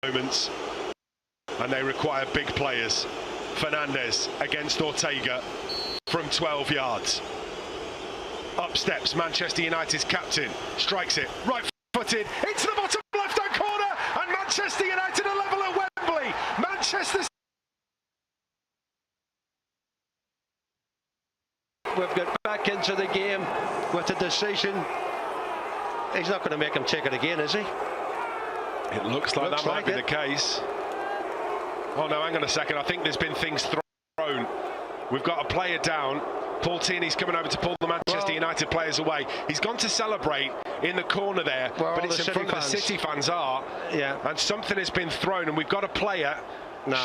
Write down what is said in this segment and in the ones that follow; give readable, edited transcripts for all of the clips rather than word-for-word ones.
moments, and they require big players. Fernandes against Ortega from 12 yards. Up steps Manchester United's captain, strikes it, right-footed, into the bottom left-hand corner, and Manchester United are level at Wembley. Manchester. We've got back into the game with a decision. He's not going to make him take it again, is he? It looks like that might be the case. Oh no, hang on a second. I think there's been things thrown. We've got a player down. Paul Tierney's coming over to pull the Manchester United players away. He's gone to celebrate in the corner there, but it's in front of the City fans are. Yeah. And something has been thrown, and we've got a player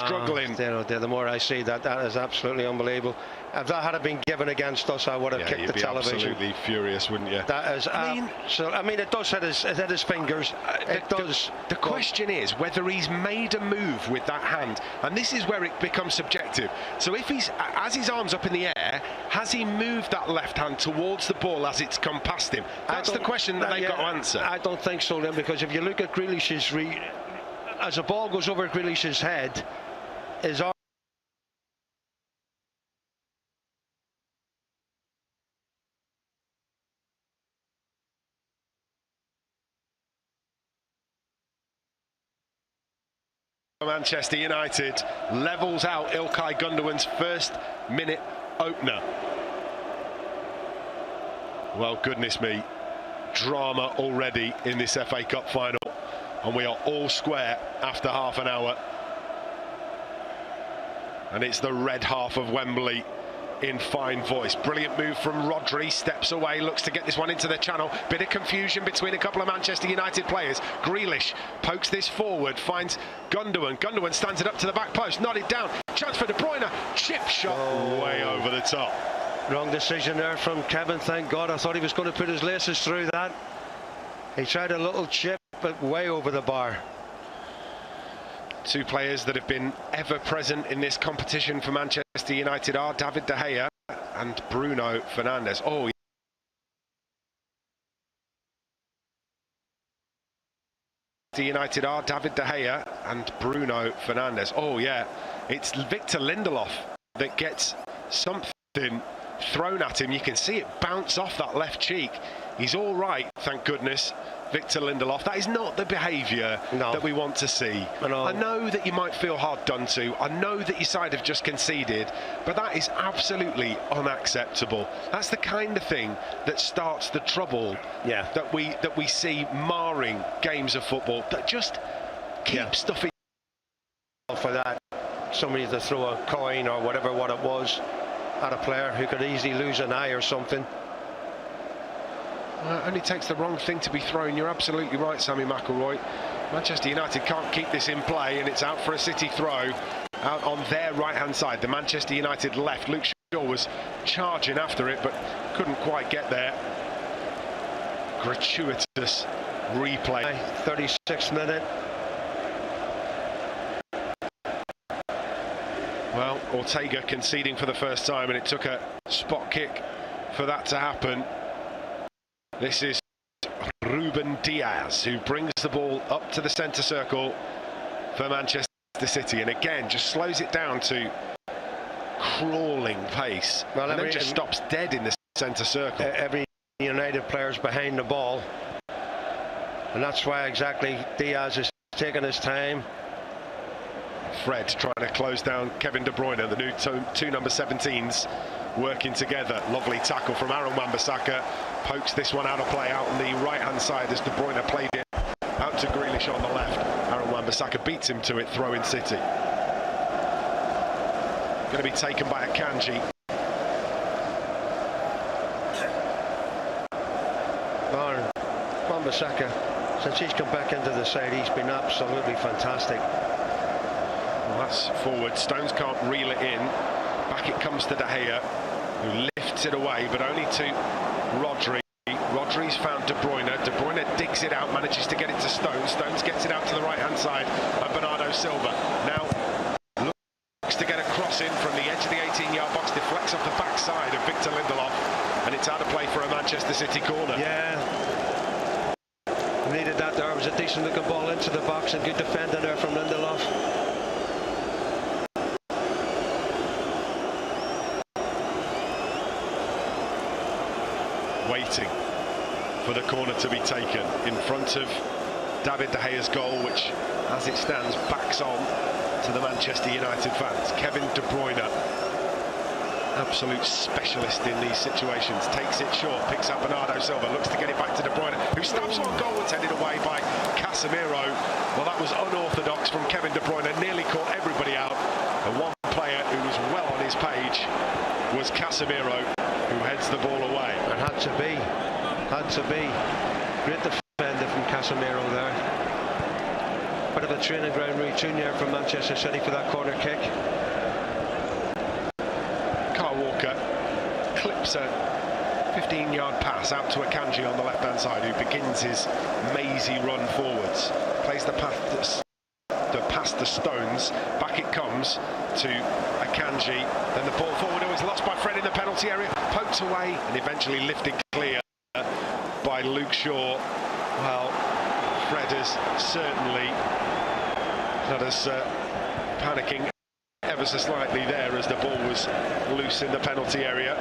struggling. The more I see that, that is absolutely unbelievable. If that had been given against us, I would have kicked the television. You'd be absolutely furious, wouldn't you? That is, I mean, it does hit his fingers. It does. The question is whether he's made a move with that hand, and this is where it becomes subjective. So if he's, as his arm's up in the air, has he moved that left hand towards the ball as it's come past him? That's the question that they've got to answer. I don't think so, then, because if you look at Grealish's, as the ball goes over Grealish's head, his arm. Manchester United levels out Ilkay Gundogan's first minute opener. Well, goodness me, drama already in this FA Cup final, and we are all square after half an hour. And it's the red half of Wembley in fine voice. Brilliant move from Rodri, steps away, looks to get this one into the channel. Bit of confusion between a couple of Manchester United players. Grealish pokes this forward, finds Gundogan. Gundogan stands it up to the back post, nodded down. Chance for De Bruyne, chip shot way over the top. Wrong decision there from Kevin, thank God. I thought he was going to put his laces through that. He tried a little chip, but way over the bar. Two players that have been ever present in this competition for Manchester United are David De Gea and Bruno Fernandes. Oh, United are David De Gea and Bruno Fernandes. Oh yeah, it's Victor Lindelof that gets something thrown at him. You can see it bounce off that left cheek. He's all right, thank goodness. Victor Lindelof, that is not the behaviour that we want to see. I know that you might feel hard done to. I know that your side have just conceded, but that is absolutely unacceptable. That's the kind of thing that starts the trouble that we see marring games of football, that just keep stuff in. For that, somebody to throw a coin or whatever what it was at a player who could easily lose an eye or something. It only takes the wrong thing to be thrown. You're absolutely right, Sammy McElroy. Manchester United can't keep this in play, and it's out for a City throw out on their right-hand side. The Manchester United left. Luke Shaw was charging after it, but couldn't quite get there. Gratuitous replay. 36th minute. Well, Ortega conceding for the first time, and it took a spot kick for that to happen. This is Ruben Diaz, who brings the ball up to the centre circle for Manchester City, and again just slows it down to crawling pace, and then just stops dead in the centre circle. Every United player's behind the ball, and that's why exactly Diaz is taking his time. Fred trying to close down Kevin De Bruyne, the new two number 17s working together. Lovely tackle from Aaron Wan-Bissaka. Pokes this one out of play out on the right-hand side as De Bruyne played it out to Grealish on the left. Aaron Wan-Bissaka beats him to it, throw-in City. Going to be taken by Akanji. Wan-Bissaka, since he's come back into the side, he's been absolutely fantastic. Well, that's forward. Stones can't reel it in. Back it comes to De Gea, who lifts it away, but only to Rodri. Rodri's found De Bruyne. De Bruyne digs it out, manages to get it to Stones. Stones gets it out to the right-hand side of Bernardo Silva. Now looks to get a cross in from the edge of the 18-yard box, deflects off the backside of Victor Lindelof, and it's out of play for a Manchester City corner. Yeah. Needed that there. It was a decent looking ball into the box, and good defending there from from Lindelof. Waiting for the corner to be taken in front of David De Gea's goal, which, as it stands, backs on to the Manchester United fans. Kevin De Bruyne, absolute specialist in these situations, takes it short, picks up Bernardo Silva, looks to get it back to De Bruyne, who stabs on goal. It's headed away by Casemiro. Well, that was unorthodox from Kevin De Bruyne, nearly caught everybody out. And one player who was well on his page was Casemiro, who heads the ball away. And had to be. Great defender from Casemiro there. Bit of a training ground routine there from Manchester City for that corner kick. Kyle Walker clips a 15-yard pass out to Akanji on the left-hand side, who begins his mazy run forwards. Plays the pass past the Stones. Back it comes to Akanji. Then the ball forward, it was lost by Fred in the penalty area. Poked away and eventually lifted clear by Luke Shaw. Well, Fred has certainly had us panicking ever so slightly there as the ball was loose in the penalty area.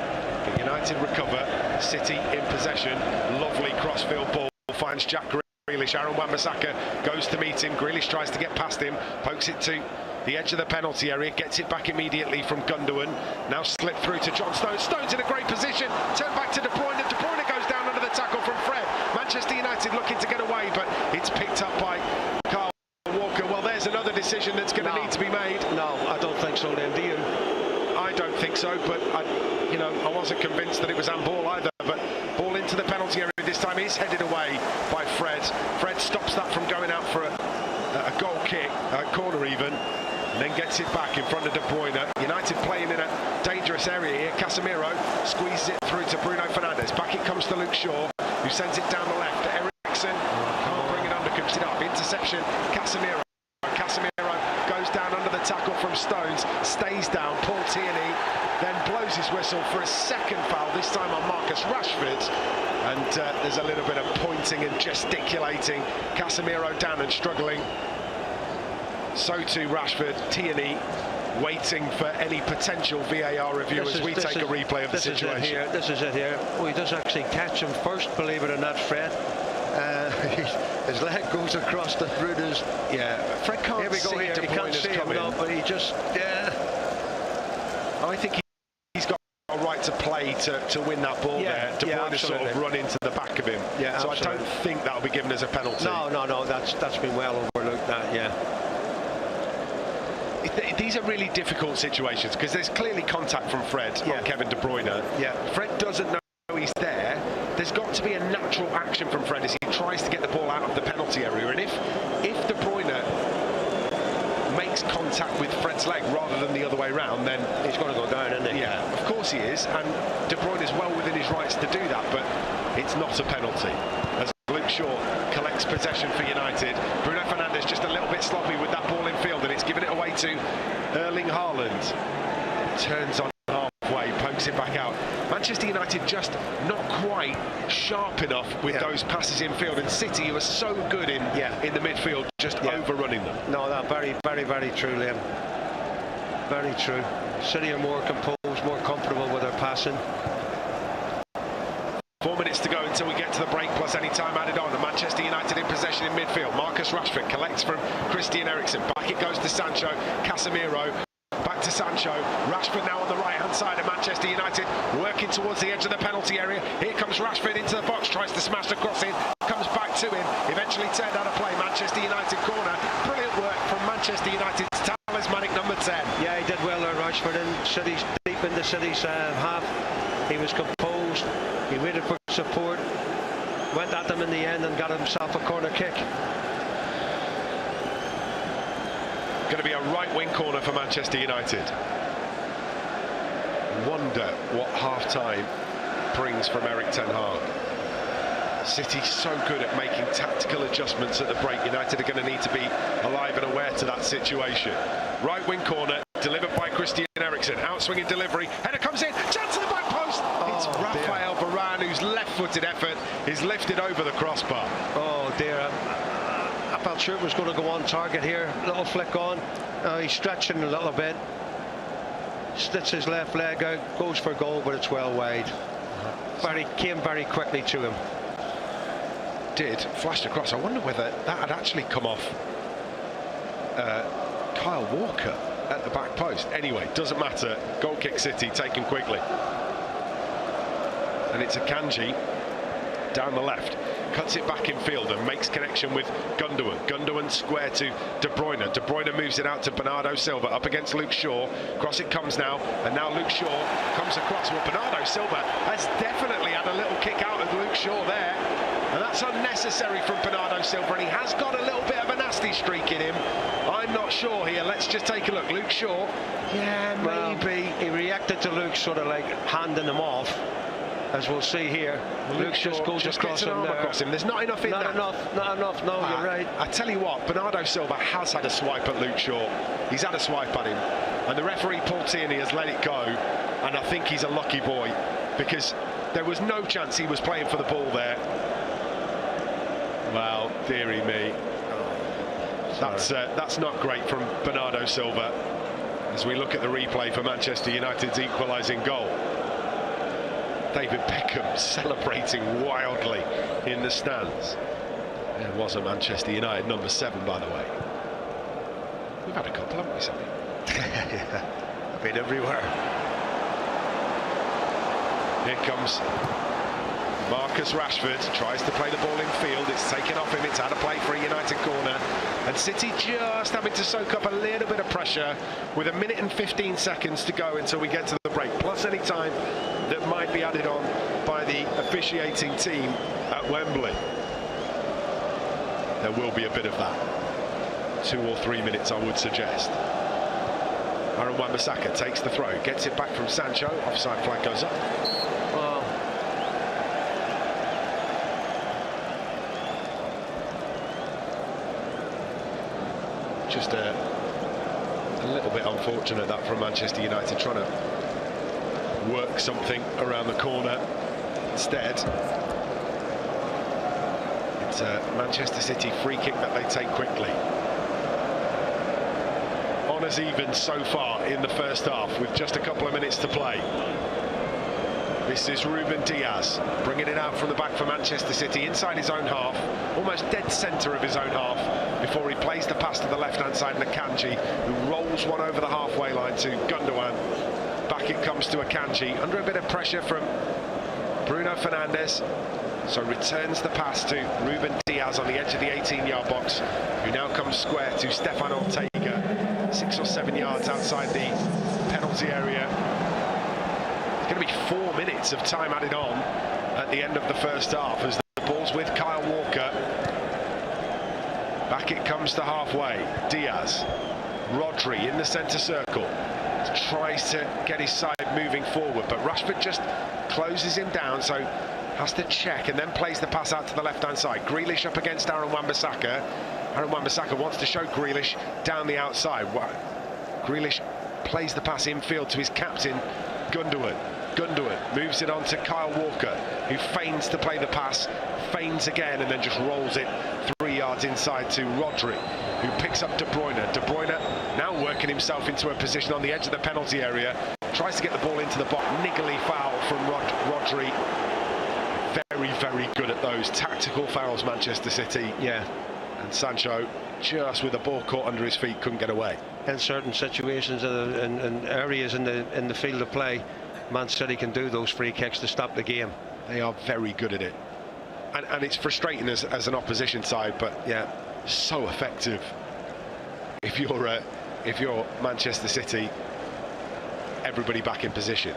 But United recover, City in possession. Lovely crossfield ball, finds Jack Grealish. Aaron Wan-Bissaka goes to meet him. Grealish tries to get past him, pokes it to the edge of the penalty area, gets it back immediately from Gundogan. Now slipped through to John Stones. Stones in a great position, turned back to De Bruyne. De Bruyne goes down under the tackle from Fred. Manchester United looking to get away, but it's picked up by Kyle Walker. Well, there's another decision that's going to need to be made. No, I don't think so then, do you? I don't think so, but I wasn't convinced that it was handball either. But ball into the penalty area this time is headed away by Fred. Fred stops that from going out for a goal kick, a corner even, and then gets it back in front of De Bruyne. United playing in a dangerous area here. Casemiro squeezes it through to Bruno Fernandes. Back it comes to Luke Shaw, who sends it down the left to Eriksen. Can't bring it under, comes it up. Interception, Casemiro. Casemiro goes down under the tackle from Stones, stays down. Paul Tierney then blows his whistle for a second foul, this time on Marcus Rashford. And there's a little bit of pointing and gesticulating. Casemiro down and struggling. So too Rashford. Tierney waiting for any potential VAR review as we take a replay of the situation. This is it here. Oh, he does actually catch him first, believe it or not, Fred. His leg goes across the Bruno's. Yeah, Fred can't here we go see here. De He can't see him, no, but he just, I think he's got a right to play to win that ball there. De Bruyne sort of run into the back of him. Yeah, so absolutely. I don't think that'll be given as a penalty. No, that's been well overlooked, that, yeah. These are really difficult situations because there's clearly contact from Fred on Kevin De Bruyne. Yeah. Fred doesn't know he's there. There's got to be a natural action from Fred as he tries to get the ball out of the penalty area. And if De Bruyne makes contact with Fred's leg rather than the other way round, then he's going to go down, isn't he? Yeah, of course he is. And De Bruyne is well within his rights to do that, but it's not a penalty. As Luke Shaw collects possession for United, Bruno Fernandes just a little bit sloppy with that ball in field, and it's given it away to Erling Haaland. Turns on halfway, pokes it back out. Manchester United just not quite sharp enough with those passes in field, and City, who are so good in the midfield, just overrunning them. No, that very, very, very true, Liam. Very true. City are more composed, more comfortable with their passing. 4 minutes to go until we get to the break, plus any time added on. And Manchester United in possession in midfield. Marcus Rashford collects from Christian Eriksen. Back it goes to Sancho. Casemiro. Back to Sancho. Rashford now on the right-hand side of Manchester United, working towards the edge of the penalty area. Here comes Rashford into the box, tries to smash the cross in, comes back to him, eventually turned out of play. Manchester United corner. Brilliant work from Manchester United's talismanic number 10. Yeah, he did well there, Rashford, in City's, deep into City's half. He was composed, he waited for support, went at them in the end and got himself a corner kick. Going to be a right-wing corner for Manchester United. Wonder what half-time brings from Erik Ten Hag. City so good at making tactical adjustments at the break. United are going to need to be alive and aware to that situation. Right-wing corner, delivered by Christian Eriksen. Outswinging delivery, header comes in, chance of the back post. It's Rafael Varane, whose left-footed effort is lifted over the crossbar. Oh dear, a felt sure it was going to go on target here. Little flick on. He's stretching a little bit. Slits his left leg out, goes for goal, but it's well wide. Came very quickly to him. Flashed across. I wonder whether that had actually come off Kyle Walker at the back post. Anyway, doesn't matter. Goal kick City, taken quickly. And it's Akanji down the left. Cuts it back in field and makes connection with Gundogan. Gundogan square to De Bruyne. De Bruyne moves it out to Bernardo Silva up against Luke Shaw. Cross it comes now, and now Luke Shaw comes across. Well, Bernardo Silva has definitely had a little kick out of Luke Shaw there, and that's unnecessary from Bernardo Silva, and he has got a little bit of a nasty streak in him. I'm not sure here. Let's just take a look. Luke Shaw, yeah, maybe. Well, he reacted to Luke sort of like handing him off. As we'll see here, Luke just goes across him. There's not enough in that. Not enough. No, you're right. I tell you what, Bernardo Silva has had a swipe at Luke Shaw. He's had a swipe at him, and the referee Paul Tierney has let it go. And I think he's a lucky boy, because there was no chance he was playing for the ball there. Well, dearie me, that's not great from Bernardo Silva. As we look at the replay for Manchester United's equalising goal. David Beckham celebrating wildly in the stands. There was a Manchester United number 7, by the way. We've had a couple, haven't we, Sammy? Yeah, I've been everywhere. Here comes Marcus Rashford, tries to play the ball in field. It's taken off him. It's out of play for a United corner. And City just having to soak up a little bit of pressure with 1 minute and 15 seconds to go until we get to the break, plus any time that might be added on by the officiating team at Wembley. There will be a bit of that. 2 or 3 minutes, I would suggest. Aaron Wan-Bissaka takes the throw, gets it back from Sancho. Offside flag goes up. Well, just a little bit unfortunate that from Manchester United, trying to work something around the corner. Instead, it's a Manchester City free kick that they take quickly. Honours even so far in the first half with just a couple of minutes to play. This is Ruben Diaz bringing it out from the back for Manchester City inside his own half, almost dead centre of his own half, before he plays the pass to the left-hand side, and Akanji, who rolls one over the halfway line to Gundogan. Back it comes to Akanji, under a bit of pressure from Bruno Fernandes, so returns the pass to Ruben Diaz on the edge of the 18-yard box, who now comes square to Stefan Ortega, 6 or 7 yards outside the penalty area. It's going to be 4 minutes of time added on at the end of the first half, as the ball's with Kyle Walker. Back it comes to halfway. Diaz, Rodri in the centre circle, tries to get his side moving forward, but Rashford just closes him down, so has to check and then plays the pass out to the left-hand side. Grealish up against Aaron Wan-Bissaka. Aaron Wan-Bissaka wants to show Grealish down the outside. Grealish plays the pass infield to his captain, Gundogan. Gundogan moves it on to Kyle Walker, who feigns to play the pass, feigns again, and then just rolls it 3 yards inside to Rodri, who picks up De Bruyne. De Bruyne now working himself into a position on the edge of the penalty area, tries to get the ball into the box. Niggly foul from Rodri. Very, very good at those tactical fouls, Manchester City. Yeah. And Sancho, just with the ball caught under his feet, couldn't get away. In certain situations and areas in the field of play, Man City can do those free kicks to stop the game. They are very good at it. And it's frustrating as an opposition side, but yeah, so effective. If you're Manchester City, everybody back in position.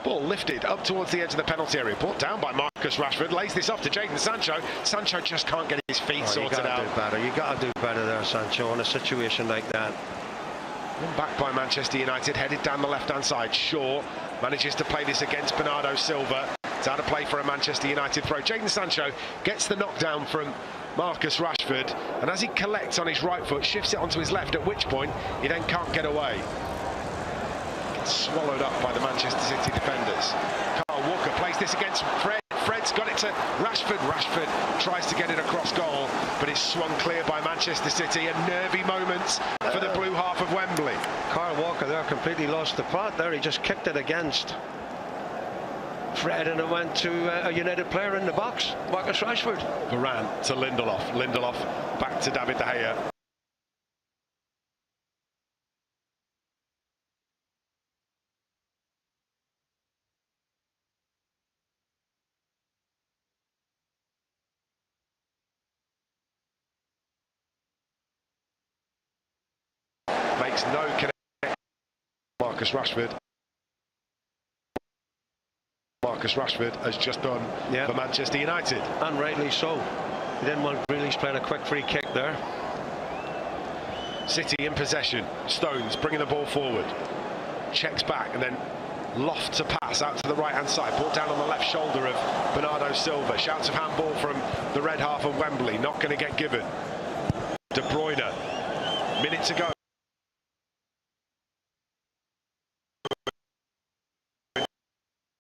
Ball lifted up towards the edge of the penalty area, brought down by Marcus Rashford, lays this off to Jadon Sancho. Sancho just can't get his feet sorted out. You got to do better there, Sancho, in a situation like that. One back by Manchester United, headed down the left-hand side. Shaw manages to play this against Bernardo Silva. It's out of play for a Manchester United throw. Jadon Sancho gets the knockdown from Marcus Rashford, and as he collects on his right foot, shifts it onto his left, at which point he then can't get away. Gets swallowed up by the Manchester City defenders. Kyle Walker plays this against Fred Fred's got it to Rashford. Rashford tries to get it across goal, but it's swung clear by Manchester City. A nervy moment for the blue half of Wembley. Kyle Walker there completely lost the plot there. He just kicked it against Fred and it went to a United player in the box, Marcus Rashford. Varane to Lindelof. Lindelof back to David De Gea. Makes no connection. Marcus Rashford. Marcus Rashford has just done for Manchester United. And rightly so. He didn't want Grealish playing a quick free kick there. City in possession. Stones bringing the ball forward. Checks back and then loft to pass out to the right hand side. Brought down on the left shoulder of Bernardo Silva. Shouts of handball from the red half of Wembley. Not going to get given. De Bruyne. Minute to go.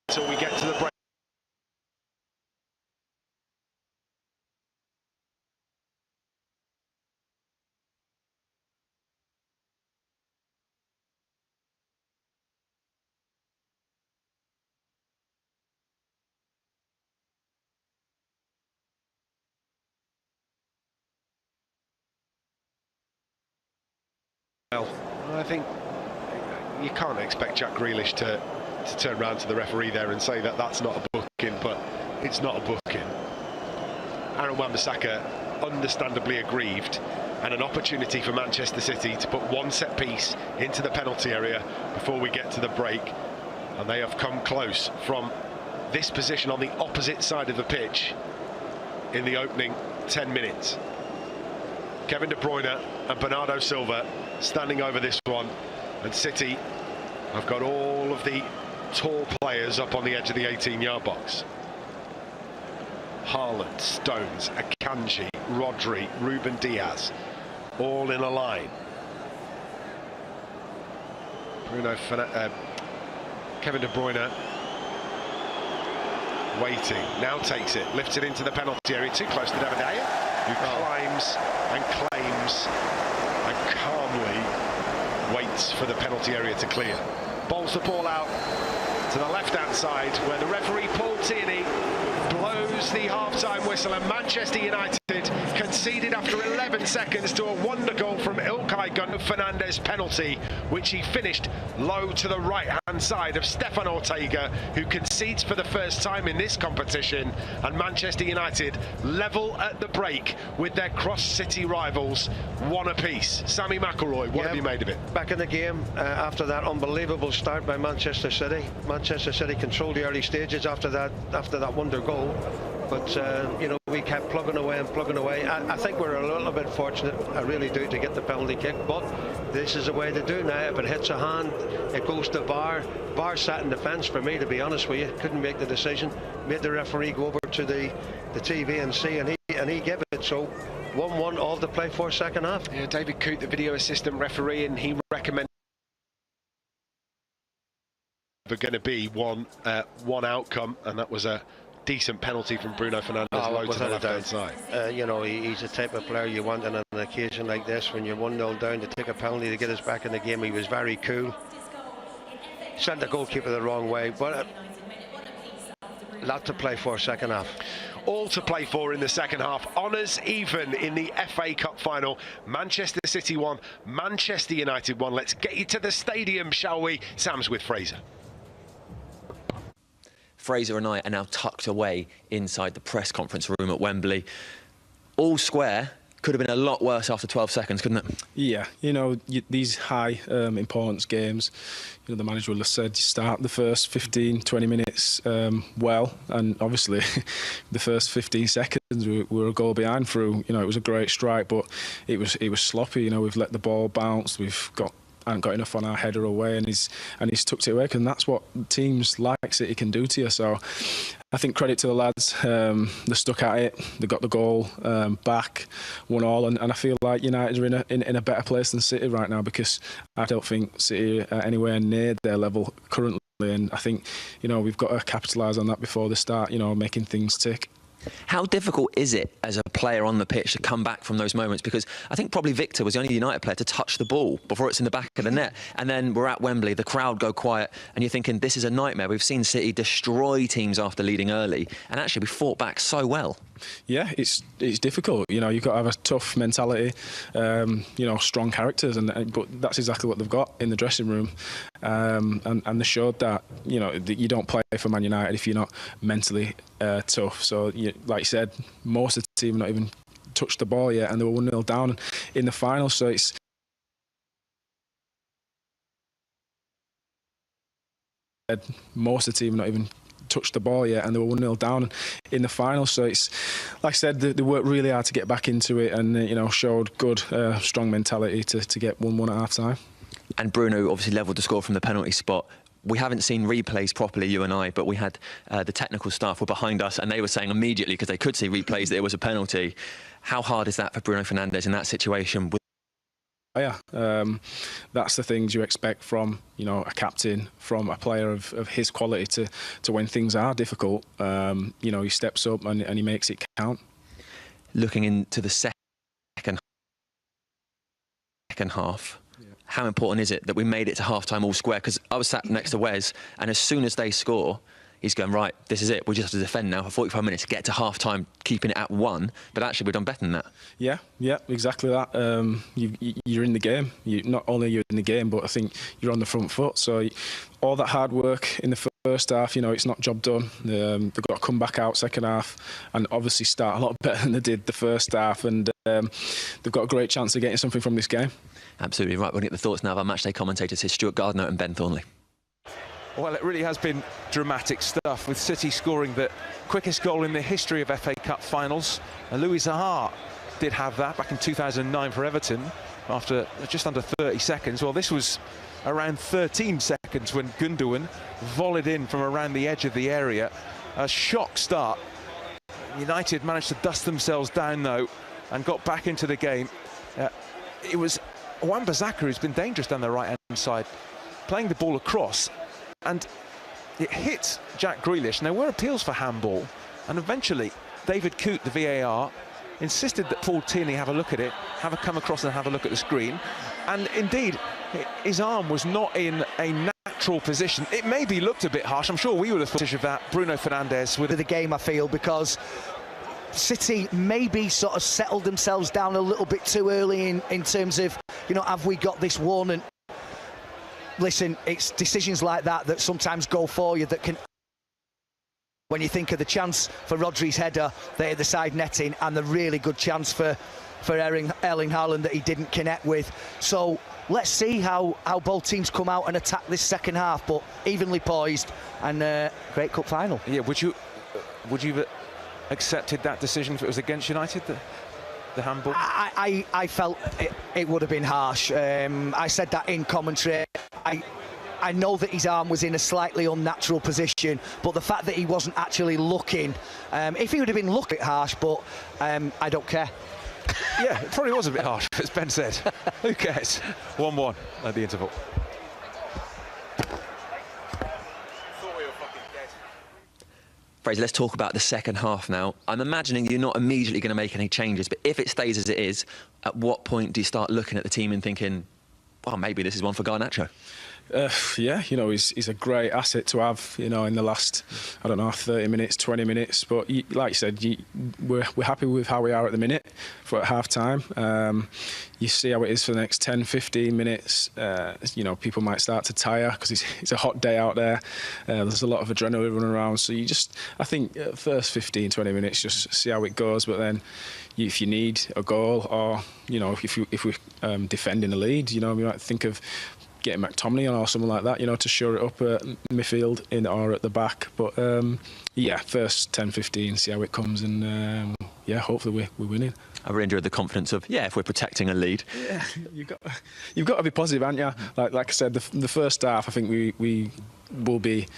Until we get to the break. Well, I think you can't expect Jack Grealish to turn around to the referee there and say that that's not a booking, but it's not a booking. Aaron Wan-Bissaka understandably aggrieved, and an opportunity for Manchester City to put one set piece into the penalty area before we get to the break, and they have come close from this position on the opposite side of the pitch in the opening 10 minutes. Kevin De Bruyne and Bernardo Silva standing over this one, and City have got all of the tall players up on the edge of the 18-yard box. Haaland, Stones, Akanji, Rodri, Ruben Diaz, all in a line. Kevin De Bruyne waiting, now takes it, lifts it into the penalty area, too close to David De Gea, who climbs and claims and calmly waits for the penalty area to clear. Bowls the ball out to the left-hand side, where the referee Paul Tierney blows the half-time whistle, and Manchester United conceded after 11 seconds to a wonder goal from Ilkay Fernandes penalty, which he finished low to the right-hand side of Stefan Ortega, who concedes for the first time in this competition, and Manchester United level at the break with their cross-city rivals, one apiece. Sammy McIlroy, what have you made of it? Back in the game after that unbelievable start by Manchester City. Manchester City controlled the early stages after that wonder goal. But, you know, we kept plugging away and plugging away. I think we're a little bit fortunate, I really do, to get the penalty kick. But this is the way to do now. If it hits a hand, it goes to VAR. VAR sat in defence for me, to be honest with you. Couldn't make the decision. Made the referee go over to the TV and see, and he gave it. So 1-1, all to play for second half. Yeah, David Coote, the video assistant referee, and he recommended there's going to be one outcome, and that was a decent penalty from Bruno Fernandes low to the left-hand side. You know, he's the type of player you want on an occasion like this, when you're 1-0 down, to take a penalty to get us back in the game. He was very cool. Sent the goalkeeper the wrong way, but a lot to play for second half. All to play for in the second half. Honours even in the FA Cup final. Manchester City won, Manchester United won. Let's get you to the stadium, shall we? Sam's with Fraser. Fraser and I are now tucked away inside the press conference room at Wembley. All square. Could have been a lot worse after 12 seconds, couldn't it? Yeah, you know, these high importance games, you know, the manager will have said you start the first 15, 20 minutes well, and obviously the first 15 seconds we were a goal behind through. You know, it was a great strike, but it was sloppy. You know, we've let the ball bounce, hadn't got enough on our header away, and he's tucked it away, and that's what teams like City can do to you. So I think credit to the lads. They stuck at it, they got the goal back, 1-1, and I feel like United are in a better place than City right now, because I don't think City are anywhere near their level currently. And I think, we've got to capitalise on that before they start, making things tick. How difficult is it as a player on the pitch to come back from those moments? Because I think probably Victor was the only United player to touch the ball before it's in the back of the net. And then we're at Wembley, the crowd go quiet, and you're thinking, this is a nightmare. We've seen City destroy teams after leading early, and actually we fought back so well. Yeah, it's difficult. You've got to have a tough mentality, strong characters, but that's exactly what they've got in the dressing room. And they showed that, that you don't play for Man United if you're not mentally tough. So, like you said, most of the team have not even touched the ball yet, and they were 1-0 down in the final. So it's most of the team have not even touched the ball yet, and they were 1-0 down in the final. So it's, like I said, they worked really hard to get back into it, and showed good, strong mentality to get 1-1 at half time. And Bruno obviously levelled the score from the penalty spot. We haven't seen replays properly, you and I, but we had the technical staff were behind us, and they were saying immediately, because they could see replays, that it was a penalty. How hard is that for Bruno Fernandes in that situation? Yeah, that's the things you expect from a captain, from a player of his quality to when things are difficult. He steps up and he makes it count. Looking into the second half. How important is it that we made it to half-time all square? Because I was sat next to Wes, and as soon as they score, he's going, right, this is it. We just have to defend now for 45 minutes, get to half-time, keeping it at 1. But actually, we've done better than that. Yeah, exactly that. You're in the game. Not only are you in the game, but I think you're on the front foot. So all that hard work in the first half, it's not job done. They've got to come back out second half and obviously start a lot better than they did the first half. And they've got a great chance of getting something from this game. Absolutely right. We'll get the thoughts now of our matchday commentators here, Stuart Gardner and Ben Thornley. Well, it really has been dramatic stuff, with City scoring the quickest goal in the history of FA Cup finals. Louis Zaha did have that back in 2009 for Everton after just under 30 seconds. Well, this was around 13 seconds when Gundogan volleyed in from around the edge of the area. A shock start. United managed to dust themselves down, though, and got back into the game. It was Wan-Bissaka who's been dangerous down the right-hand side, playing the ball across, and it hit Jack Grealish. And there were appeals for handball, and eventually David Coote, the VAR, insisted that Paul Tierney have a look at it, come across and have a look at the screen. And indeed, his arm was not in a natural position. It maybe looked a bit harsh. I'm sure we would have thought of that. Bruno Fernandes with the game, I feel, because City maybe sort of settled themselves down a little bit too early in terms of, have we got this one? And listen, it's decisions like that sometimes go for you that can... When you think of the chance for Rodri's header, they hit the side netting, and the really good chance for Erling Haaland that he didn't connect with. So let's see how both teams come out and attack this second half, but evenly poised, and great cup final. Yeah, would you have accepted that decision if it was against United, the handball? I felt it would have been harsh. I said that in commentary. I know that his arm was in a slightly unnatural position, but the fact that he wasn't actually looking, if he would have been looking, harsh, but I don't care. Yeah, it probably was a bit harsh, as Ben said. Who cares? 1-1 at the interval. Fraser, let's talk about the second half now. I'm imagining you're not immediately going to make any changes, but if it stays as it is, at what point do you start looking at the team and thinking, well, maybe this is one for Garnacho? Yeah, he's a great asset to have, in the last, 30 minutes, 20 minutes. But like you said, we're happy with how we are at the minute for at half-time. You see how it is for the next 10, 15 minutes. People might start to tire because it's a hot day out there. There's a lot of adrenaline running around. So I think first 15, 20 minutes, just see how it goes. But then if you need a goal or, if we're defending a lead, we might think of getting McTominay on or something like that, to shore it up at midfield or at the back. But first 10, 15, see how it comes, and hopefully we're winning. I really enjoyed the confidence of, if we're protecting a lead. Yeah, you've got to be positive, haven't you? Like I said, the first half, I think we will be.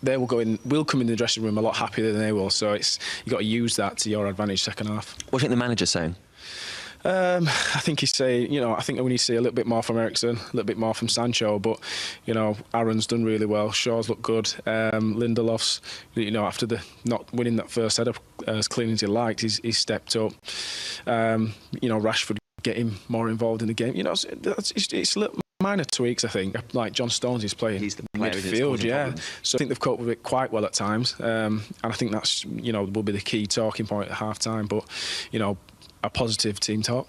We'll come in the dressing room a lot happier than they will. So you've got to use that to your advantage second half. What do you think the manager's saying? I think he's saying, I think we need to see a little bit more from Eriksen, a little bit more from Sancho, but, Aaron's done really well, Shaw's looked good, Lindelof's, after not winning that first header as clean as he liked, he's stepped up. Rashford getting more involved in the game. It's little minor tweaks, I think. Like John Stones is playing midfield, yeah. So I think they've coped with it quite well at times, and I think that's, will be the key talking point at half-time, but, a positive team talk.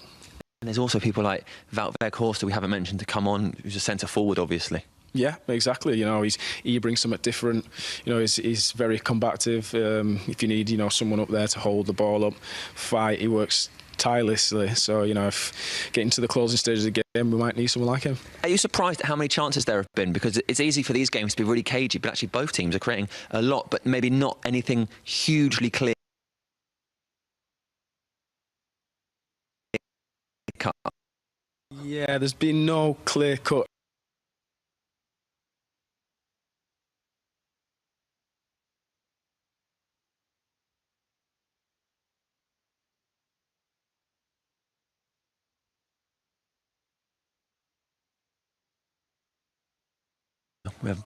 And there's also people like Wout Weghorst, that we haven't mentioned, to come on, who's a centre forward, obviously. Yeah, exactly. He brings something different. He's very combative. If you need, someone up there to hold the ball up, fight, he works tirelessly. So, if getting to the closing stages of the game, we might need someone like him. Are you surprised at how many chances there have been? Because it's easy for these games to be really cagey, but actually both teams are creating a lot, but maybe not anything hugely clear. Yeah, there's been no clear cut. We have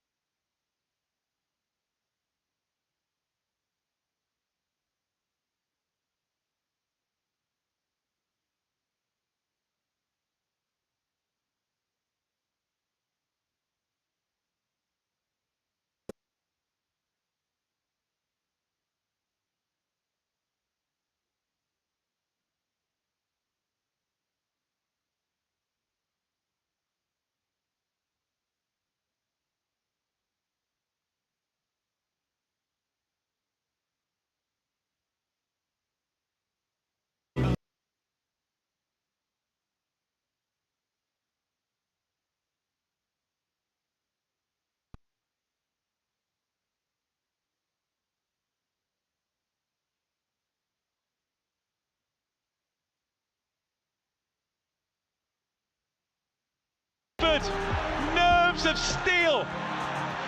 nerves of steel,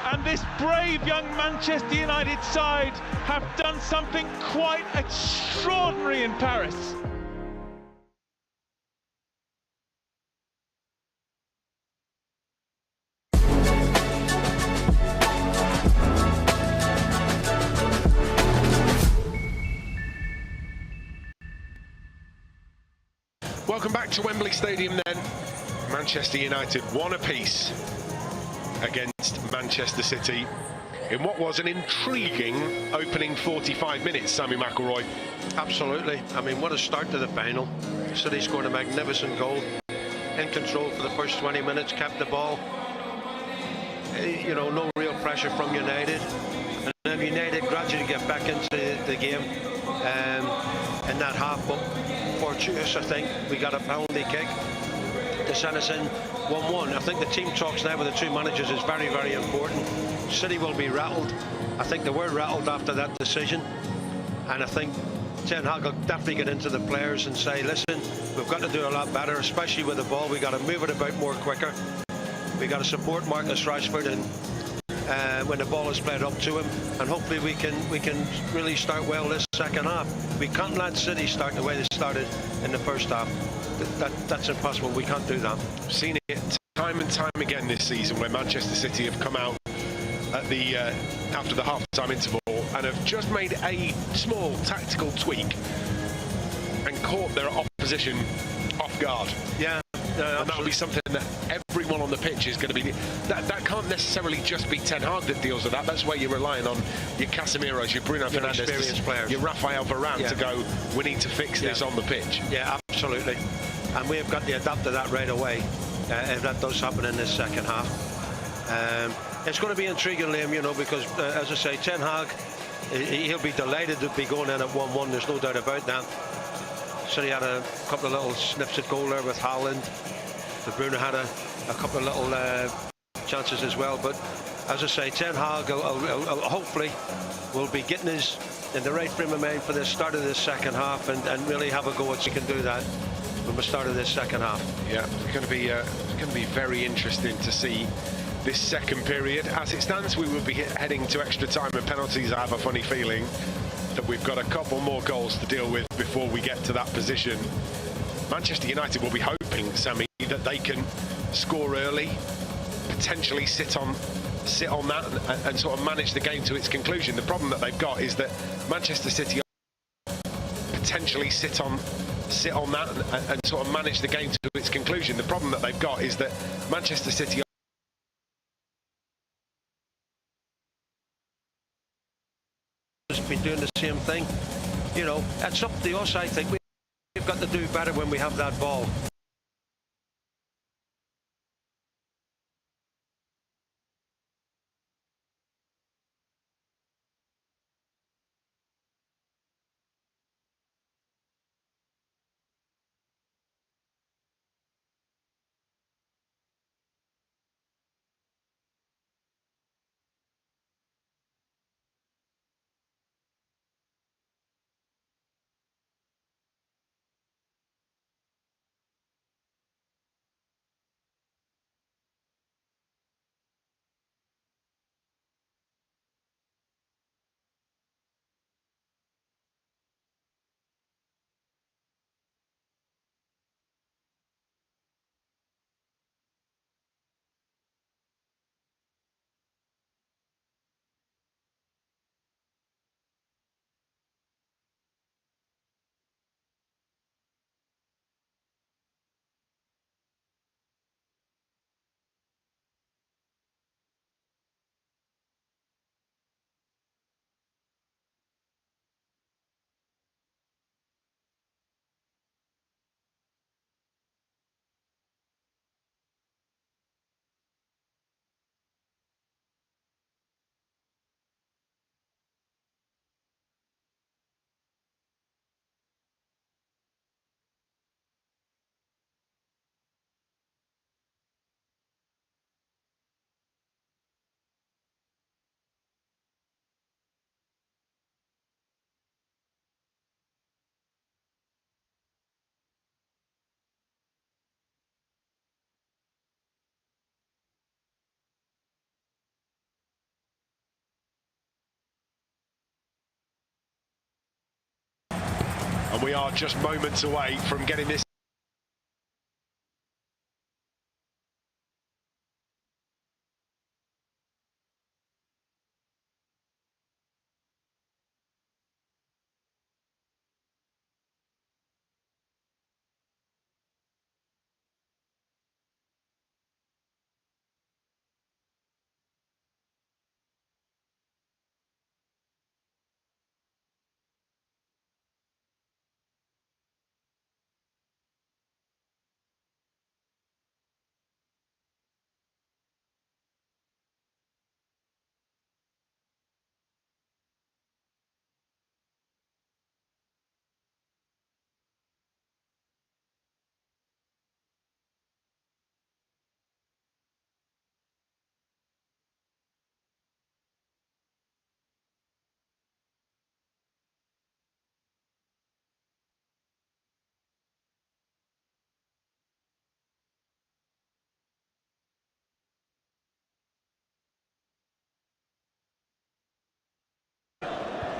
and this brave young Manchester United side have done something quite extraordinary in Paris. Welcome back to Wembley Stadium then. Manchester United won apiece against Manchester City in what was an intriguing opening 45 minutes, Sammy McElroy. Absolutely. I mean, what a start to the final. City scored a magnificent goal. In control for the first 20 minutes, kept the ball. No real pressure from United. And then United gradually get back into the game in that half. But fortuitous, I think, we got a penalty kick to send us in 1-1. I think the team talks now with the two managers is very, very important. City will be rattled. I think they were rattled after that decision, and I think Ten Hag will definitely get into the players and say, listen, we've got to do a lot better, especially with the ball. We got to move it about more quicker. We got to support Marcus Rashford and when the ball is played up to him, and hopefully we can really start well this second half. We can't let City start the way they started in the first half. That's impossible. We can't do that. I've seen it time and time again this season where Manchester City have come out at the after the half-time interval and have just made a small tactical tweak and caught their opposition off guard. Yeah. And that'll be something that everyone on the pitch is going to be. That can't necessarily just be Ten Hag that deals with that. That's where you're relying on your Casemiros, your Bruno Fernandes, players, your Rafael Varane to go. We need to fix this on the pitch. Yeah, absolutely. And we have got to adapt to that right away if that does happen in this second half. It's going to be intriguing, Liam, because as I say, Ten Hag, he'll be delighted to be going in at 1-1. There's no doubt about that. City had a couple of little sniffs at goal there with Haaland. The Bruno had a couple of little chances as well. But as I say, Ten Hag hopefully will be getting us in the right frame of mind for the start of this second half and really have a go at. He can do that from the start of this second half. Yeah, it's going to be very interesting to see this second period. As it stands, we will be heading to extra time and penalties. I have a funny feeling that we've got a couple more goals to deal with before we get to that position Manchester United will be hoping, Sammy, that they can score early, potentially sit on that and sort of manage the game to its conclusion. The problem that they've got is that Manchester City potentially sit on that and sort of manage the game to its conclusion. The problem that they've got is that Manchester City has been doing the same thing. You know, it's up to us. I think we've got to do better when we have that ball. and we are just moments away from getting this.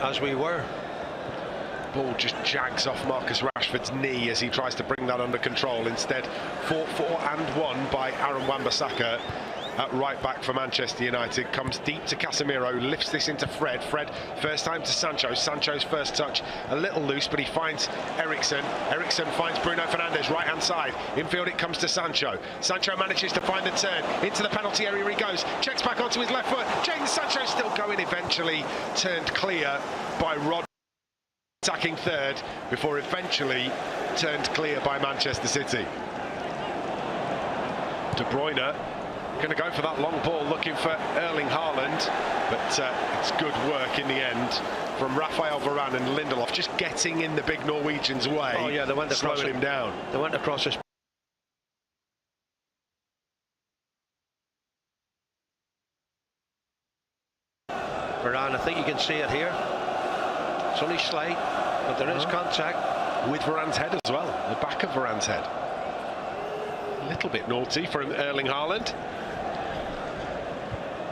As we were. Ball just jags off Marcus Rashford's knee as he tries to bring that under control. Instead, fought for and won by Aaron Wan-Bissaka at right back for Manchester United. Comes deep to Casemiro, lifts this into Fred. Fred first time to Sancho. Sancho's first touch a little loose, but he finds Eriksen. Eriksen finds Bruno Fernandes, right hand side. Infield it comes to Sancho. Sancho manages to find the turn into the penalty area. He goes, checks back onto his left foot. Jadon Sancho still going, eventually turned clear by Rod. Attacking third before eventually turned clear by Manchester City. De Bruyne going to go for that long ball, looking for Erling Haaland, but it's good work in the end from Raphael Varane and Lindelof, just getting in the big Norwegian's way. Oh yeah, they went across slowing him down. They went across his. Varane, I think you can see it here. It's only slight, but there is contact. With Varane's head as well, the back of Varane's head. A little bit naughty from Erling Haaland.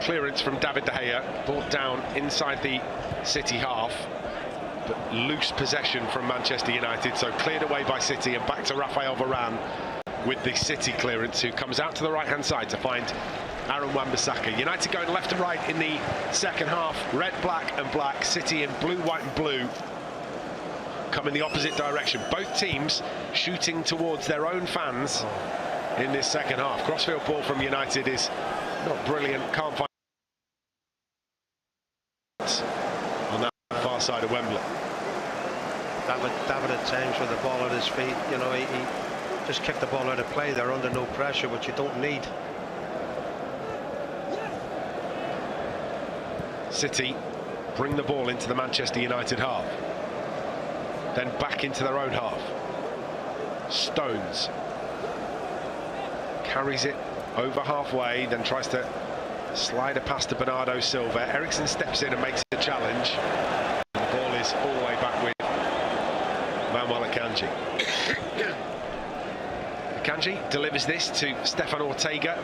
Clearance from David De Gea, brought down inside the City half. but loose possession from Manchester United, so cleared away by City and back to Raphael Varane with the City clearance, who comes out to the right hand side to find Aaron Wan-Bissaka. United going left and right in the second half, red, black and black. City in blue, white and blue come in the opposite direction. Both teams shooting towards their own fans in this second half. Crossfield ball from United is not brilliant, can't find on that far side of Wembley. David at times with the ball at his feet, you know, he just kicked the ball out of play. They're under no pressure, which you don't need. City bring the ball into the Manchester United half, then back into their own half. Stones carries it over halfway, then tries to slide a pass to Bernardo Silva. Eriksen steps in and makes a challenge. The ball is all the way back with Manuel Akanji. Akanji delivers this to Stefan Ortega.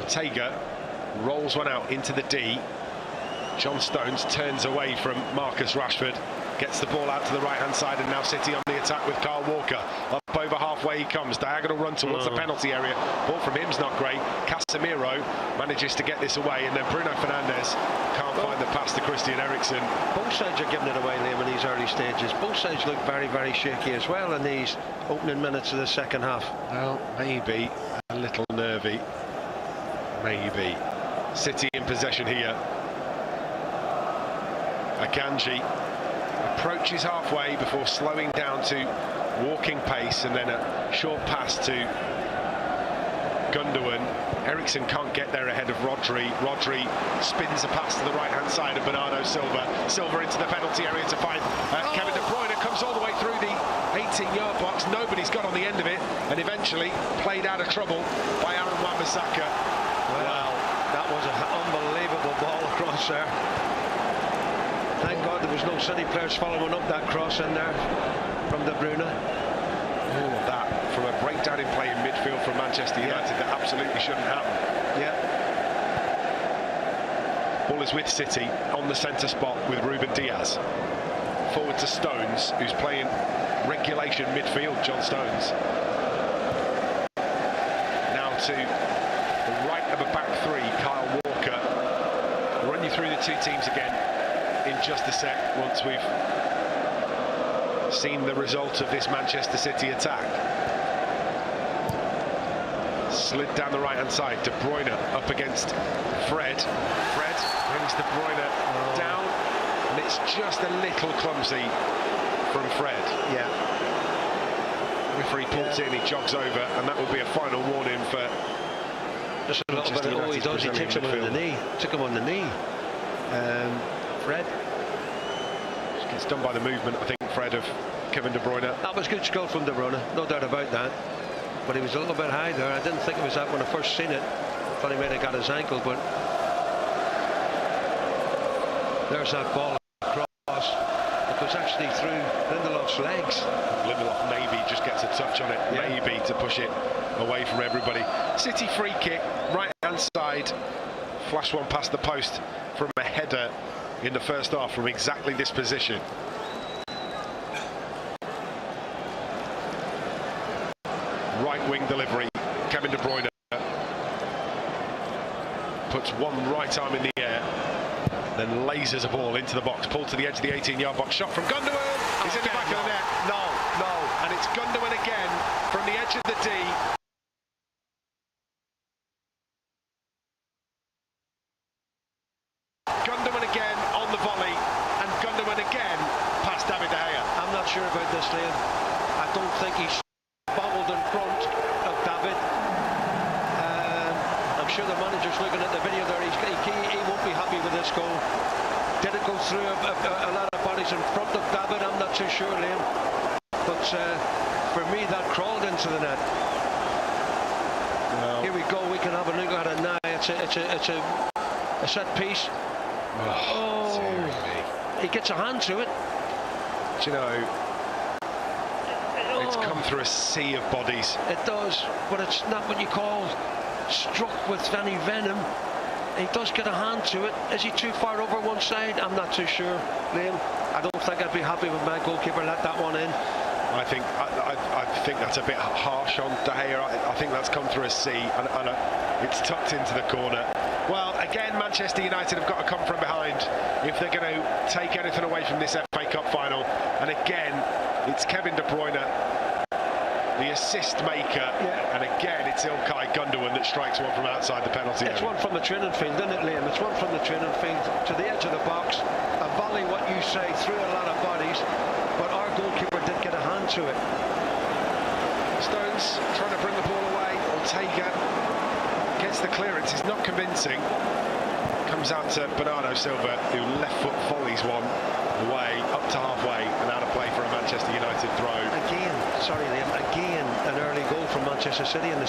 Ortega rolls one out into the D. John Stones turns away from Marcus Rashford, gets the ball out to the right hand side, and now City on the attack with Kyle Walker. Up over halfway he comes, diagonal run towards the penalty area. Ball from him's not great. Casemiro manages to get this away, and then Bruno Fernandes can't find the pass to Christian Eriksen. Both sides are giving it away, Liam, in these early stages. Both sides look very, very shaky as well in these opening minutes of the second half. Well, maybe a little nervy. Maybe. City in possession here. Akanji approaches halfway before slowing down to walking pace, and then a short pass to Gundogan. Eriksen can't get there ahead of Rodri. Rodri spins a pass to the right hand side of Bernardo Silva. Silva into the penalty area to find Kevin De Bruyne. Comes all the way through the 18-yard box. Nobody's got on the end of it, and eventually played out of trouble by Aaron Wan-Bissaka. Wow, that was an unbelievable ball across there. Thank God there was no City players following up that cross in there from De Bruyne. All of that from a breakdown in play in midfield from Manchester United that absolutely shouldn't happen. Yeah. Ball is with City on the centre spot with Ruben Diaz. Forward to Stones, who's playing regulation midfield, John Stones. Now to the right of a back three, Kyle Walker. We'll run you through the two teams again in just a sec, once we've seen the result of this Manchester City attack. Slid down the right hand side, De Bruyne up against Fred. Fred brings De Bruyne down, and it's just a little clumsy from Fred. Yeah. Referee pulls in, he jogs over, and that will be a final warning for just a little bit of all he does, he takes him on the knee. Took him on the knee. Fred. It's done by the movement, I think, Fred, of Kevin De Bruyne. That was good skill from De Bruyne, no doubt about that. But he was a little bit high there. I didn't think it was that when I first seen it. Thought he might have got his ankle, but there's that ball across. It goes actually through Lindelof's legs. Lindelof maybe just gets a touch on it, maybe to push it away from everybody. City free kick, right hand side. Flash one past the post from a header in the first half from exactly this position. Right wing delivery, Kevin De Bruyne puts one right arm in the air, then lasers a ball into the box, pulled to the edge of the 18-yard box, shot from Gundogan, he's in the back of the net, no, and it's Gundogan again from the edge of the D. Gundogan again on the volley, and Gundogan again past David De Gea. I'm not sure about this, Liam. I don't think he's bobbled in front of David. I'm sure the manager's looking at the video there. He won't be happy with this goal. Did it go through a lot of bodies in front of David? I'm not too sure, Liam. But for me, that crawled into the net. Well, here we go. We can have a look at it now. It's a set piece. Oh, he gets a hand to it. Do you know, it's come through a sea of bodies. It does, but it's not what you call struck with any venom. He does get a hand to it. Is he too far over one side? I'm not too sure, Liam. I don't think I'd be happy with my goalkeeper let that one in. I think that's a bit harsh on De Gea. I think that's come through a C, and it's tucked into the corner. Well, again, Manchester United have got to come from behind if they're going to take anything away from this FA Cup final. And again, it's Kevin De Bruyne, the assist maker, and again it's Ilkay Gundogan that strikes one from outside the penalty area. It's one from the training field, isn't it, Liam? It's one from the training field to the edge of the box. A volley, what you say, through a lot of bodies, but our goalkeeper did get a hand to it. Stones trying to bring the ball away. Ortega gets the clearance. It's not convincing. Comes out to Bernardo Silva, who left foot volleys one away up to halfway, and out of play for a Manchester United throw. Again, sorry Liam, again an early goal from Manchester City in the...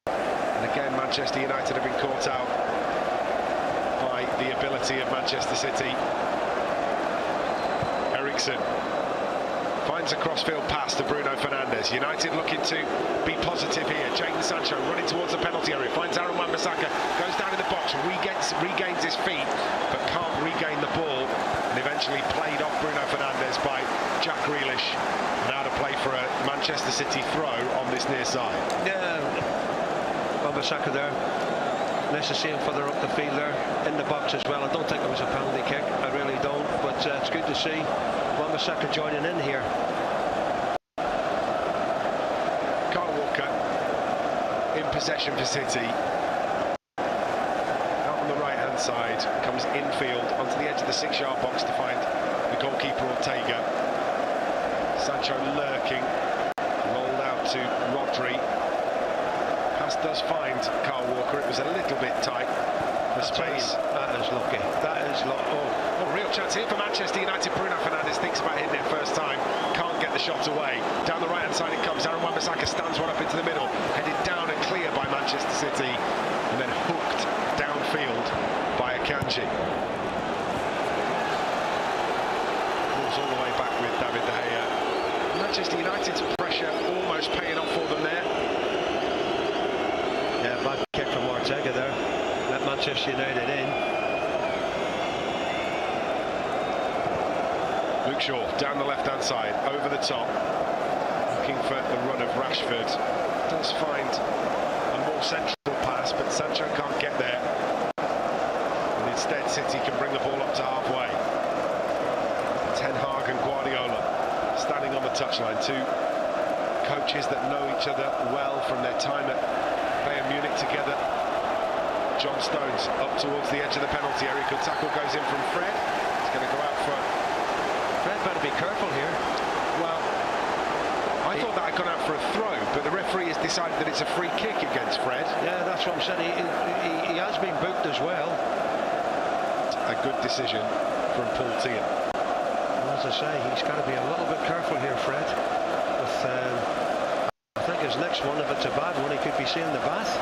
And again, Manchester United have been caught out by the ability of Manchester City. Eriksen finds a cross-field pass to Bruno Fernandes. United looking to be positive here. Jadon Sancho running towards the penalty area, finds Aaron Wan-Bissaka, goes down in the box, regains his feet, but can't regain the ball, and eventually played off Bruno Fernandes by Jack Grealish, and out of play for a Manchester City throw on this near side. Yeah, Wan-Bissaka there. Nice to see him further up the field there, in the box as well. I don't think it was a penalty kick, I really don't, but it's good to see Wan-Bissaka joining in here. Kyle Walker in possession for City. Out on the right-hand side, comes infield onto the edge of the 6-yard box to find the goalkeeper Ortega. Sancho lurking, rolled out to Rodri. Pass does find Kyle Walker. It was a little bit tight for space. That is lucky. That is lucky. Oh, real chance here for Manchester United. Bruno Fernandes thinks about hitting it first time, can't get the shot away. Down the right-hand side it comes. Aaron Wan-Bissaka stands one up into the middle, headed down and clear by Manchester City, and then hooked downfield by Akanji. Balls all the way back with David De Gea. Manchester United's pressure almost paying off for them there. Yeah, bad kick from Ortega there. Let Manchester United in. Luke Shaw down the left-hand side, over the top, looking for the run of Rashford. Does find a more central pass, but Sancho can't get there. And instead, City can bring the ball up to halfway. Ten Hag and Guardiola standing on the touchline. Two coaches that know each other well from their time at Bayern Munich together. John Stones up towards the edge of the penalty area. Good tackle goes in from Fred. He's going to go out for... Fred better be careful here. Well, I thought that had gone out for a throw, but the referee has decided that it's a free kick against Fred. Yeah, that's what I'm saying. He has been booked as well. A good decision from Paul Tian. Well, as I say, he's got to be a little bit careful here, Fred. With, I think his next one, if it's a bad one, he could be seeing the bath.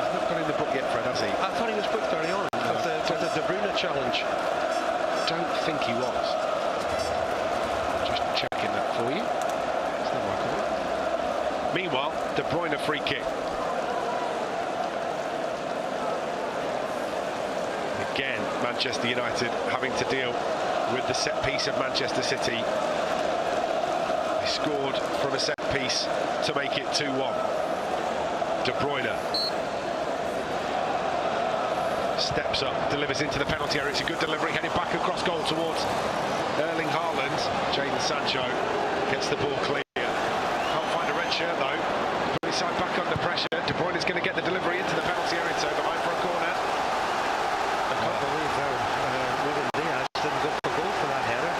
He's not got in the book yet, Fred, has he? I thought he was booked early on with the De Bruyne challenge. I don't think he was. Just checking that for you. It's not my call. Meanwhile, De Bruyne free kick. Again, Manchester United having to deal with the set piece of Manchester City. They scored from a set piece to make it 2-1. De Bruyne steps up, delivers into the penalty area. It's a good delivery, headed back across goal towards Erling Haaland. Jadon Sancho gets the ball clear. Can't find a red shirt though. Put his side back under pressure. De Bruyne is going to get the delivery into the penalty area. It's over line for a corner. I can't believe Ruben Diaz didn't go for goal for that header.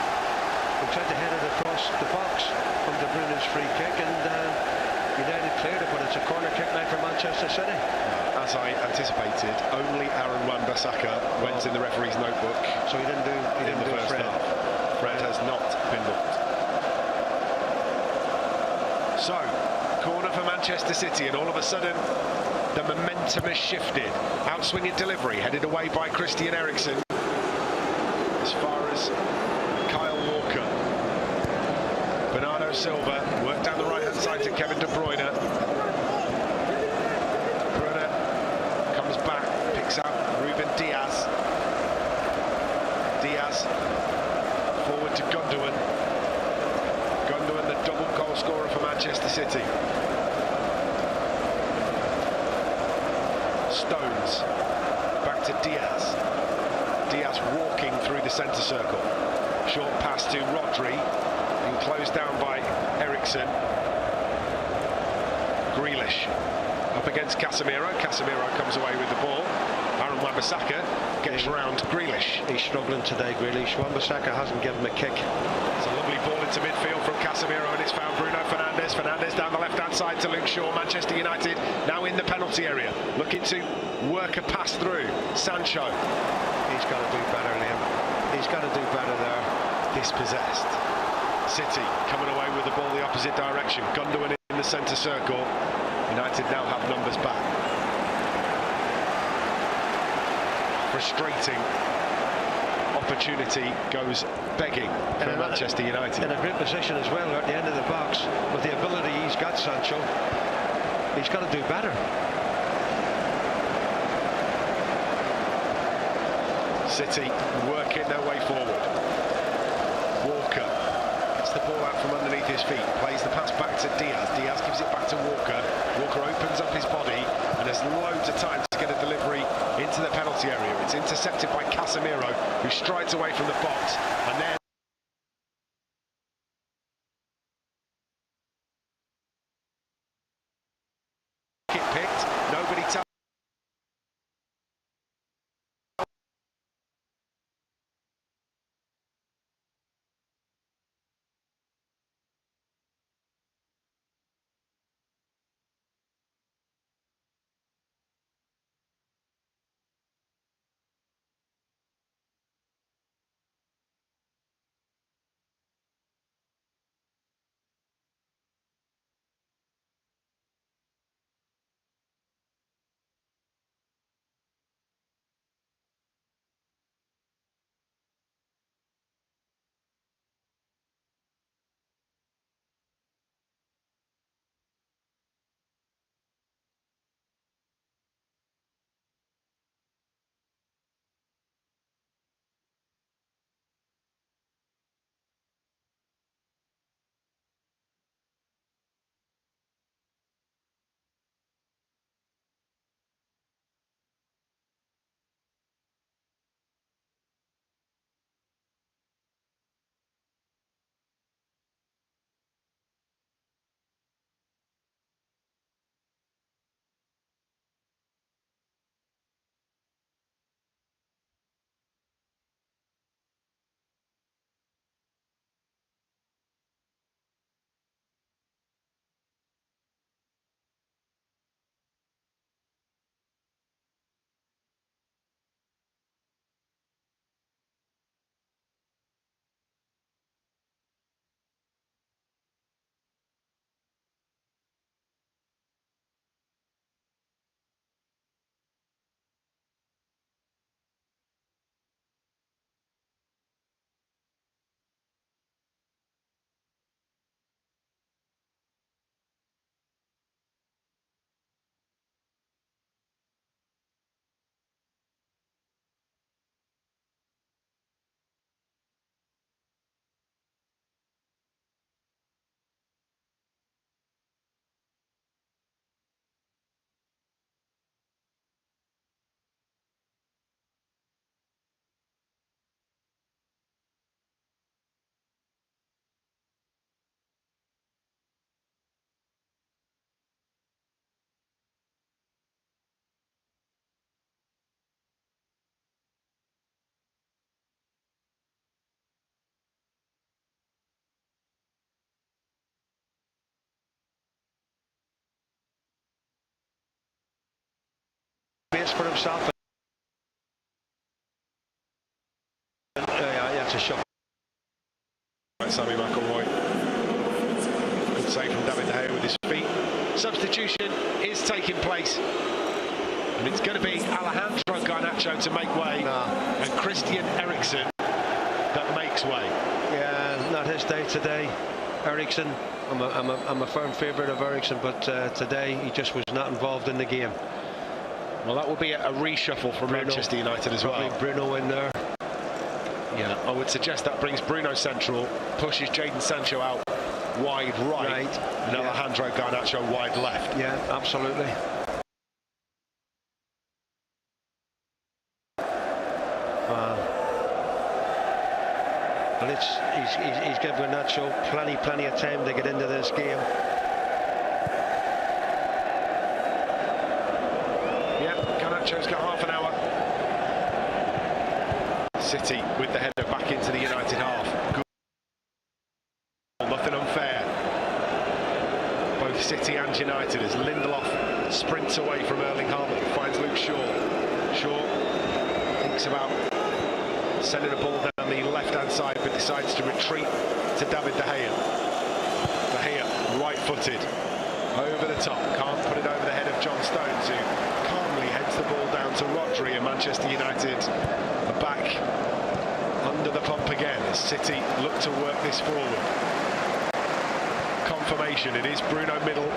He tried to head it across the box from De Bruyne's free kick, and United cleared it, but it's a corner kick now for Manchester City. As I anticipated, only Aaron Wan-Bissaka went in the referee's notebook. So he didn't do the first Fred. half. Fred has not been booked. So, corner for Manchester City, and all of a sudden the momentum has shifted. Outswinging delivery, headed away by Christian Eriksen. As far as Kyle Walker. Bernardo Silva worked down the right-hand side to Kevin De Bruyne. Gundogan, the double goal scorer for Manchester City. Stones, back to Diaz. Diaz walking through the centre circle. Short pass to Rodri, and closed down by Eriksen. Grealish up against Casemiro. Casemiro comes away with the ball. Aaron Wan-Bissaka gets round Grealish. He's struggling today, Grealish. Wan-Bissaka hasn't given him a kick. It's a lovely ball into midfield from Casemiro, and it's found Bruno Fernandes. Fernandes down the left-hand side to Luke Shaw. Manchester United now in the penalty area, looking to work a pass through. Sancho. He's got to do better, Liam. He's got to do better there. Dispossessed. City coming away with the ball the opposite direction. Gundogan in the centre circle. United now have numbers back. Frustrating opportunity goes begging for Manchester United. In a great position as well at the end of the box. With the ability he's got, Sancho, he's got to do better. City working their way forward. Walker gets the ball out from underneath his feet, plays the pass back to Diaz. Diaz gives it back to Walker. Walker opens up his body and has loads of time to get a delivery into the penalty area. It's intercepted by Casemiro, who strides away from the box, and then it picked. Nobody tells. Base for himself. Yeah, it's a shot. Right, Sammy McIlroy. Good save from David De Gea with his feet. Substitution is taking place, and it's going to be Alejandro Garnacho to make way, and Christian Eriksen that makes way. Yeah, not his day today. Eriksen, I'm a firm favourite of Eriksen, but today he just was not involved in the game. Well, that will be a reshuffle from Manchester United as well. Bruno in there. Yeah, I would suggest that brings Bruno central, pushes Jadon Sancho out wide right, and Alejandro Garnacho wide left. Yeah, absolutely. Well, he's given Garnacho plenty of time to get into this game. Yeah, Garnacho's got half an hour. City with the header back into the United half. Good. Nothing unfair. Both City and United as Lindelof sprints away from Erling Haaland, finds Luke Shaw. Shaw thinks about sending a ball down the left-hand side, but decides to retreat to David De Gea. De Gea, right-footed, over the top, can't put it over the head of John Stones, who calmly heads the ball down to Rodri, and Manchester United are back under the pump again as City look to work this forward. Confirmation, it is Bruno middle,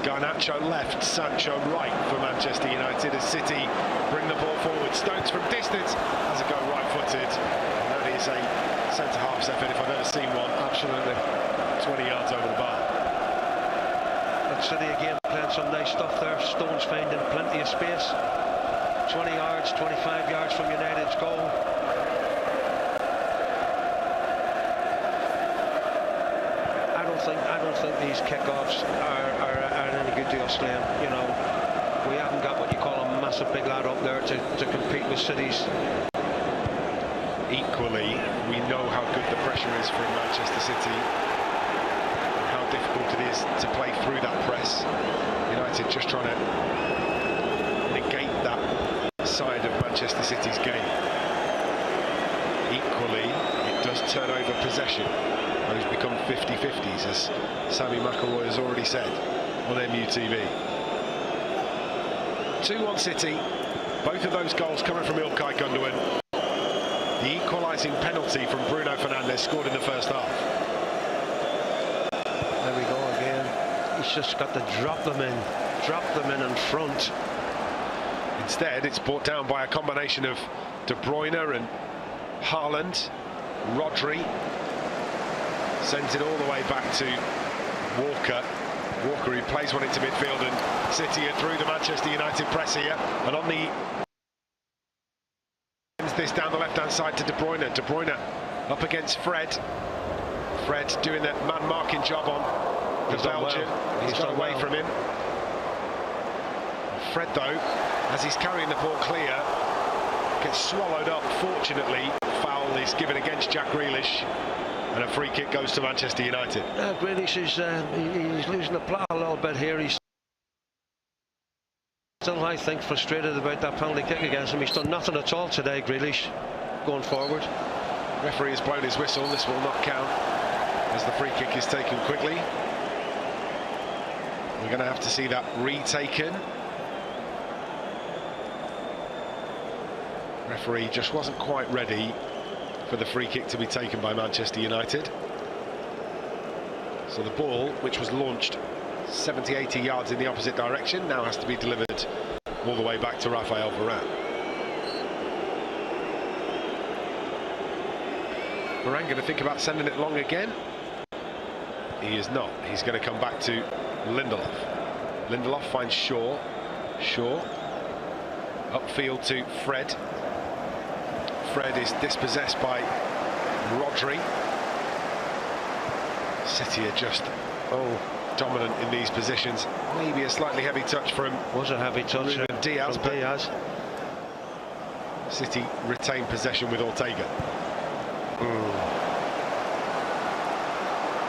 Garnacho left, Sancho right for Manchester United as City bring the ball forward. Stones from distance has a go right-footed, and that is a centre-half's effort if I've ever seen one. Absolutely. 20 yards over the bar. And City again playing some nice stuff there. Stones finding plenty of space. 20 yards, 25 yards from United's goal. I don't think these kickoffs are any good to us, Liam. You know, we haven't got what you call a massive big lad up there to compete with City's. Equally, we know how good the pressure is from Manchester City and how difficult it is to play through that press. United just trying to negate that side of Manchester City's game. Equally, it does turn over possession. Those become 50-50s, as Sammy McElroy has already said on MUTV. 2-1 City, both of those goals coming from Ilkay Gundogan. The equalising penalty from Bruno Fernandes scored in the first half. There we go again. He's just got to drop them in front. Instead, it's brought down by a combination of De Bruyne and Haaland. Rodri sends it all the way back to Walker. Walker, who plays one into midfield, and City are through the Manchester United press here. And on the this down the left-hand side to De Bruyne. De Bruyne up against Fred. Fred doing that man-marking job on the Belgian. Well. He's got away from him. Fred, though, as he's carrying the ball clear, gets swallowed up. Fortunately, foul is given against Jack Grealish, and a free kick goes to Manchester United. Grealish is he's losing the plot a little bit here. He's still, I think, frustrated about that penalty kick against him. He's done nothing at all today, Grealish, going forward. Referee has blown his whistle. This will not count as the free kick is taken quickly. We're going to have to see that retaken. Referee just wasn't quite ready for the free kick to be taken by Manchester United. So the ball, which was launched 70-80 yards in the opposite direction, now has to be delivered all the way back to Raphael Varane. Varane going to think about sending it long again. He is not. He's going to come back to Lindelof. Lindelof finds Shaw. Shaw upfield to Fred. Fred is dispossessed by Rodri. City are just dominant in these positions. Maybe a slightly heavy touch from a heavy touch Ruben Diaz, from but Diaz. City retain possession with Ortega.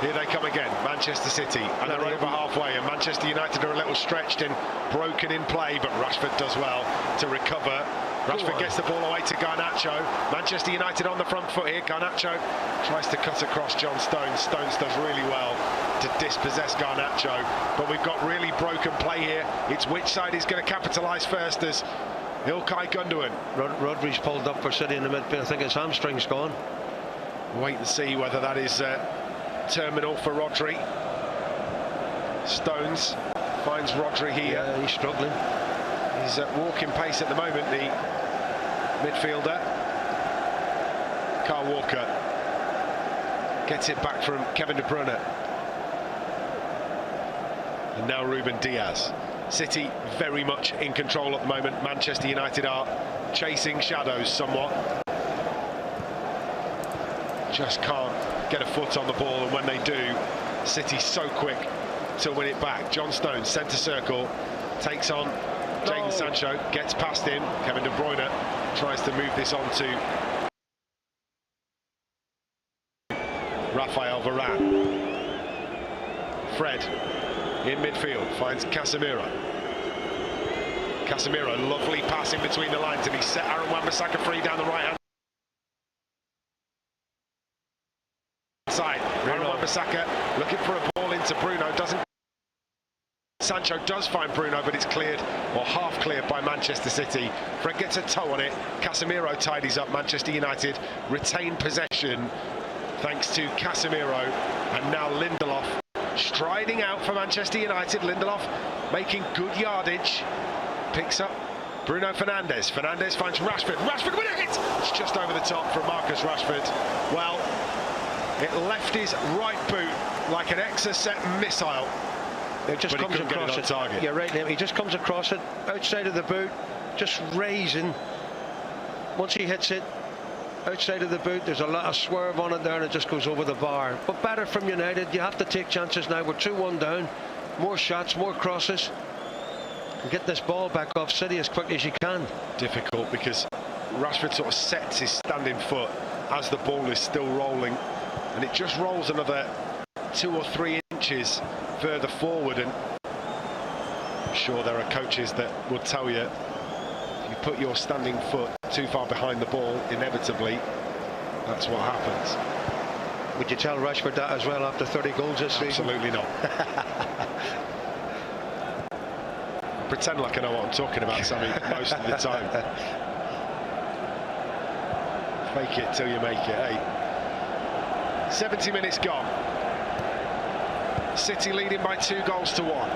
Here they come again, Manchester City, and they're over halfway, and Manchester United are a little stretched and broken in play, but Rashford does well to recover. Rashford gets the ball away to Garnacho. Manchester United on the front foot here. Garnacho tries to cut across John Stones. Stones does really well to dispossess Garnacho, but we've got really broken play here. It's which side is going to capitalise first as Ilkay Gundogan. Rodri's pulled up for City in the midfield. I think his hamstring's gone. Wait and see whether that is terminal for Rodri. Stones finds Rodri here. Yeah, he's struggling. He's at walking pace at the moment, the midfielder. Kyle Walker gets it back from Kevin De Bruyne. And now Ruben Diaz. City very much in control at the moment. Manchester United are chasing shadows somewhat. Just can't get a foot on the ball, and when they do, City so quick to win it back. John Stones, centre circle, takes on Jadon Sancho, gets past him. Kevin De Bruyne tries to move this on to Rafael Varane. Fred in midfield finds Casemiro. Casemiro, lovely pass in between the lines, and he set Aaron Wan-Bissaka free down the right hand side. Aaron Wan-Bissaka looking for a ball into Bruno, doesn't. Sancho does find Bruno, but it's cleared, or half cleared, by Manchester City. Fred gets a toe on it. Casemiro tidies up. Manchester United retain possession thanks to Casemiro, and now Lindelof striding out for Manchester United. Lindelof making good yardage. Picks up Bruno Fernandes. Fernandes finds Rashford. Rashford with it! It's just over the top from Marcus Rashford. Well, it left his right boot like an Exocet missile. It just comes across it. Target. You're right, Liam. He just comes across it outside of the boot, just raising. Once he hits it outside of the boot, there's a lot of swerve on it there, and it just goes over the bar. But better from United. You have to take chances now. We're 2-1 down. More shots, more crosses. And get this ball back off City as quickly as you can. Difficult because Rashford sort of sets his standing foot as the ball is still rolling, and it just rolls another 2 or 3 inches further forward. And I'm sure there are coaches that would tell you, if you put your standing foot too far behind the ball, inevitably that's what happens. Would you tell Rashford that as well after 30 goals this season? Absolutely not. Pretend like I know what I'm talking about, Sammy, most of the time. Fake it till you make it, eh? 70 minutes gone. City leading by 2-1.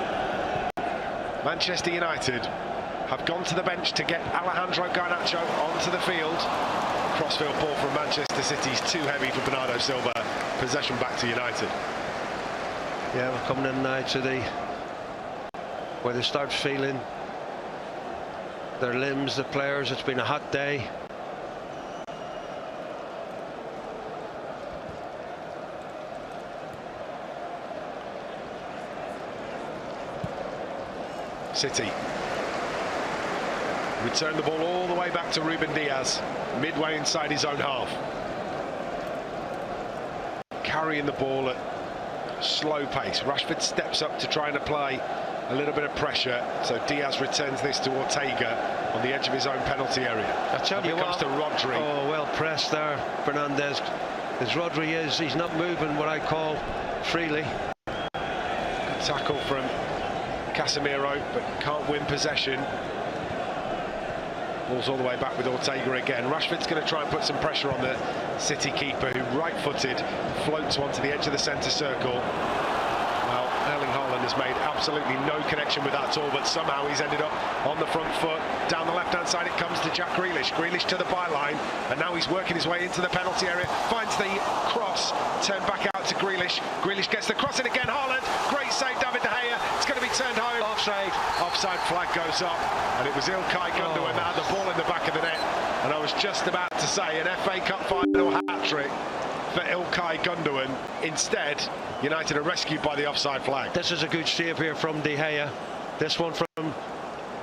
Manchester United have gone to the bench to get Alejandro Garnacho onto the field. Crossfield ball from Manchester City's too heavy for Bernardo Silva. Possession back to United. Yeah, we're coming in now to the where they start feeling their limbs, the players. It's been a hot day. City return the ball all the way back to Ruben Diaz, midway inside his own half. Carrying the ball at slow pace. Rashford steps up to try and apply a little bit of pressure, so Diaz returns this to Ortega on the edge of his own penalty area. I tell you what, comes to Rodri. Oh, well pressed there, Fernandes. As Rodri is, he's not moving what I call freely. Good tackle from Casemiro, but can't win possession. Ball's all the way back with Ortega again. Rashford's going to try and put some pressure on the City keeper, who right-footed floats onto the edge of the centre circle. Well, Erling Haaland has made absolutely no connection with that at all, but somehow he's ended up on the front foot. Down the left-hand side it comes to Jack Grealish. Grealish to the byline, and now he's working his way into the penalty area. Finds the cross, turned back out to Grealish. Grealish gets the cross in again. Haaland, great save, David De Gea. It's going to be turned home. Offside. Offside flag goes up, and it was Ilkay Gundogan that had the ball in the back of the net. And I was just about to say an FA Cup final hat-trick for Ilkay Gundogan. Instead, United are rescued by the offside flag. This is a good save here from De Gea. This one from...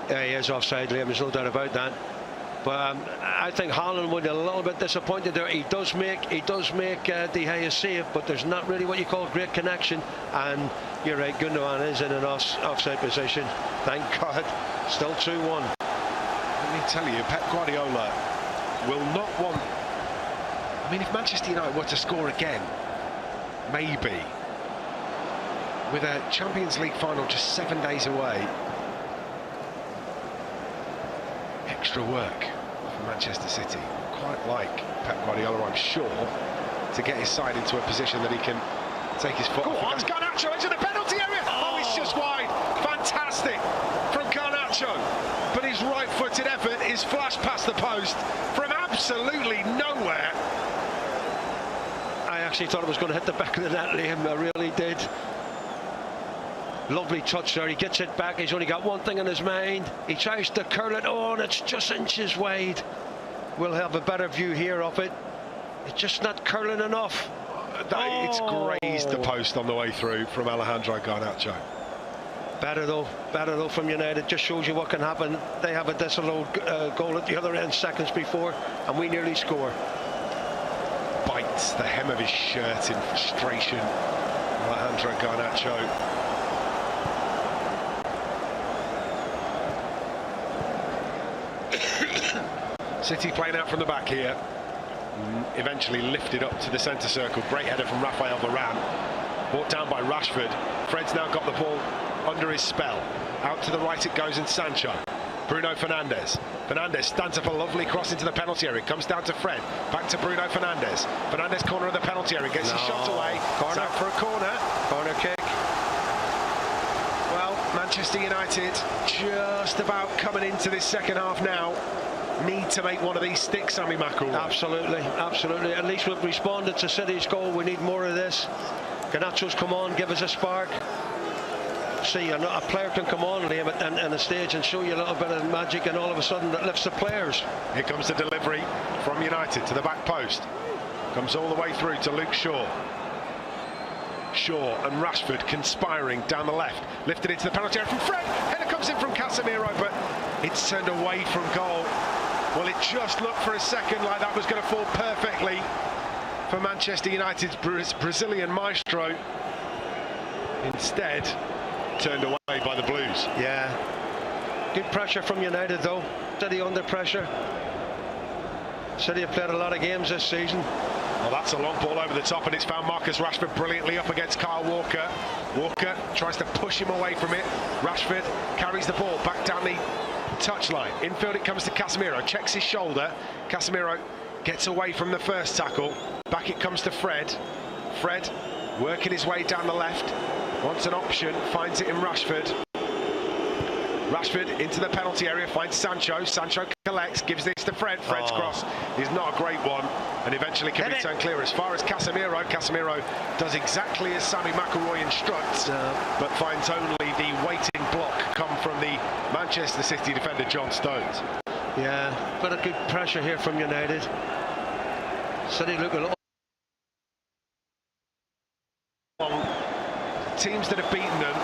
he is offside, Liam, there's no doubt about that. But I think Haaland would be a little bit disappointed there. He does make De Gea save, but there's not really what you call great connection. And you're right, Gundogan is in an offside position. Thank God. Still 2-1. Let me tell you, Pep Guardiola will not want... I mean, if Manchester United were to score again, maybe, with a Champions League final just 7 days away, extra work for Manchester City. Quite like Pep Guardiola, I'm sure, to get his side into a position that he can take his foot off. It's Garnacho into the penalty area. Oh, it's just wide. Fantastic from Garnacho. But his right-footed effort is flashed past the post from absolutely nowhere. actually thought it was going to hit the back of the net, Liam. I really did. Lovely touch there. He gets it back. He's only got one thing in his mind. He tries to curl it on. It's just inches wide. We'll have a better view here of it. It's just not curling enough. It's grazed the post on the way through from Alejandro Garnacho. Better though from United. Just shows you what can happen. They have a disallowed goal at the other end seconds before, and we nearly score. Bites the hem of his shirt in frustration. Alejandro Garnacho. City playing out from the back here. Eventually lifted up to the centre circle. Great header from Rafael Varane. Brought down by Rashford. Fred's now got the ball under his spell. Out to the right it goes, and Sancho. Bruno Fernandes. Fernandes stands up a lovely cross into the penalty area. Comes down to Fred. Back to Bruno Fernandes. Fernandes corner of the penalty area. Gets his shot away. Corner out for a corner. Corner kick. Well, Manchester United just about coming into this second half now. Need to make one of these stick, Sammy McIlroy. Absolutely, absolutely. At least we've responded to City's goal. We need more of this. Garnacho's come on, give us a spark. See, a player can come on, Liam, and a stage and show you a little bit of magic, and all of a sudden that lifts the players. Here comes the delivery from United to the back post. Comes all the way through to Luke Shaw. Shaw and Rashford conspiring down the left. Lifted into the penalty area from Fred. Header comes in from Casemiro, but it's turned away from goal. Well, it just looked for a second like that was going to fall perfectly for Manchester United's Brazilian maestro. Instead, turned away by the Blues. Yeah. Good pressure from United, though. City under pressure. City have played a lot of games this season. Well, that's a long ball over the top, and it's found Marcus Rashford brilliantly up against Kyle Walker. Walker tries to push him away from it. Rashford carries the ball back down the touchline. Infield it comes to Casemiro, checks his shoulder. Casemiro gets away from the first tackle. Back it comes to Fred. Fred working his way down the left. Wants an option, finds it in Rashford. Rashford into the penalty area, finds Sancho. Sancho collects, gives this to Fred. Fred's cross is not a great one, and eventually can be turned clear. As far as Casemiro, Casemiro does exactly as Sammy McIlroy instructs, but finds only the waiting block come from the Manchester City defender John Stones. Yeah, but a good pressure here from United. City look a little. Teams that have beaten them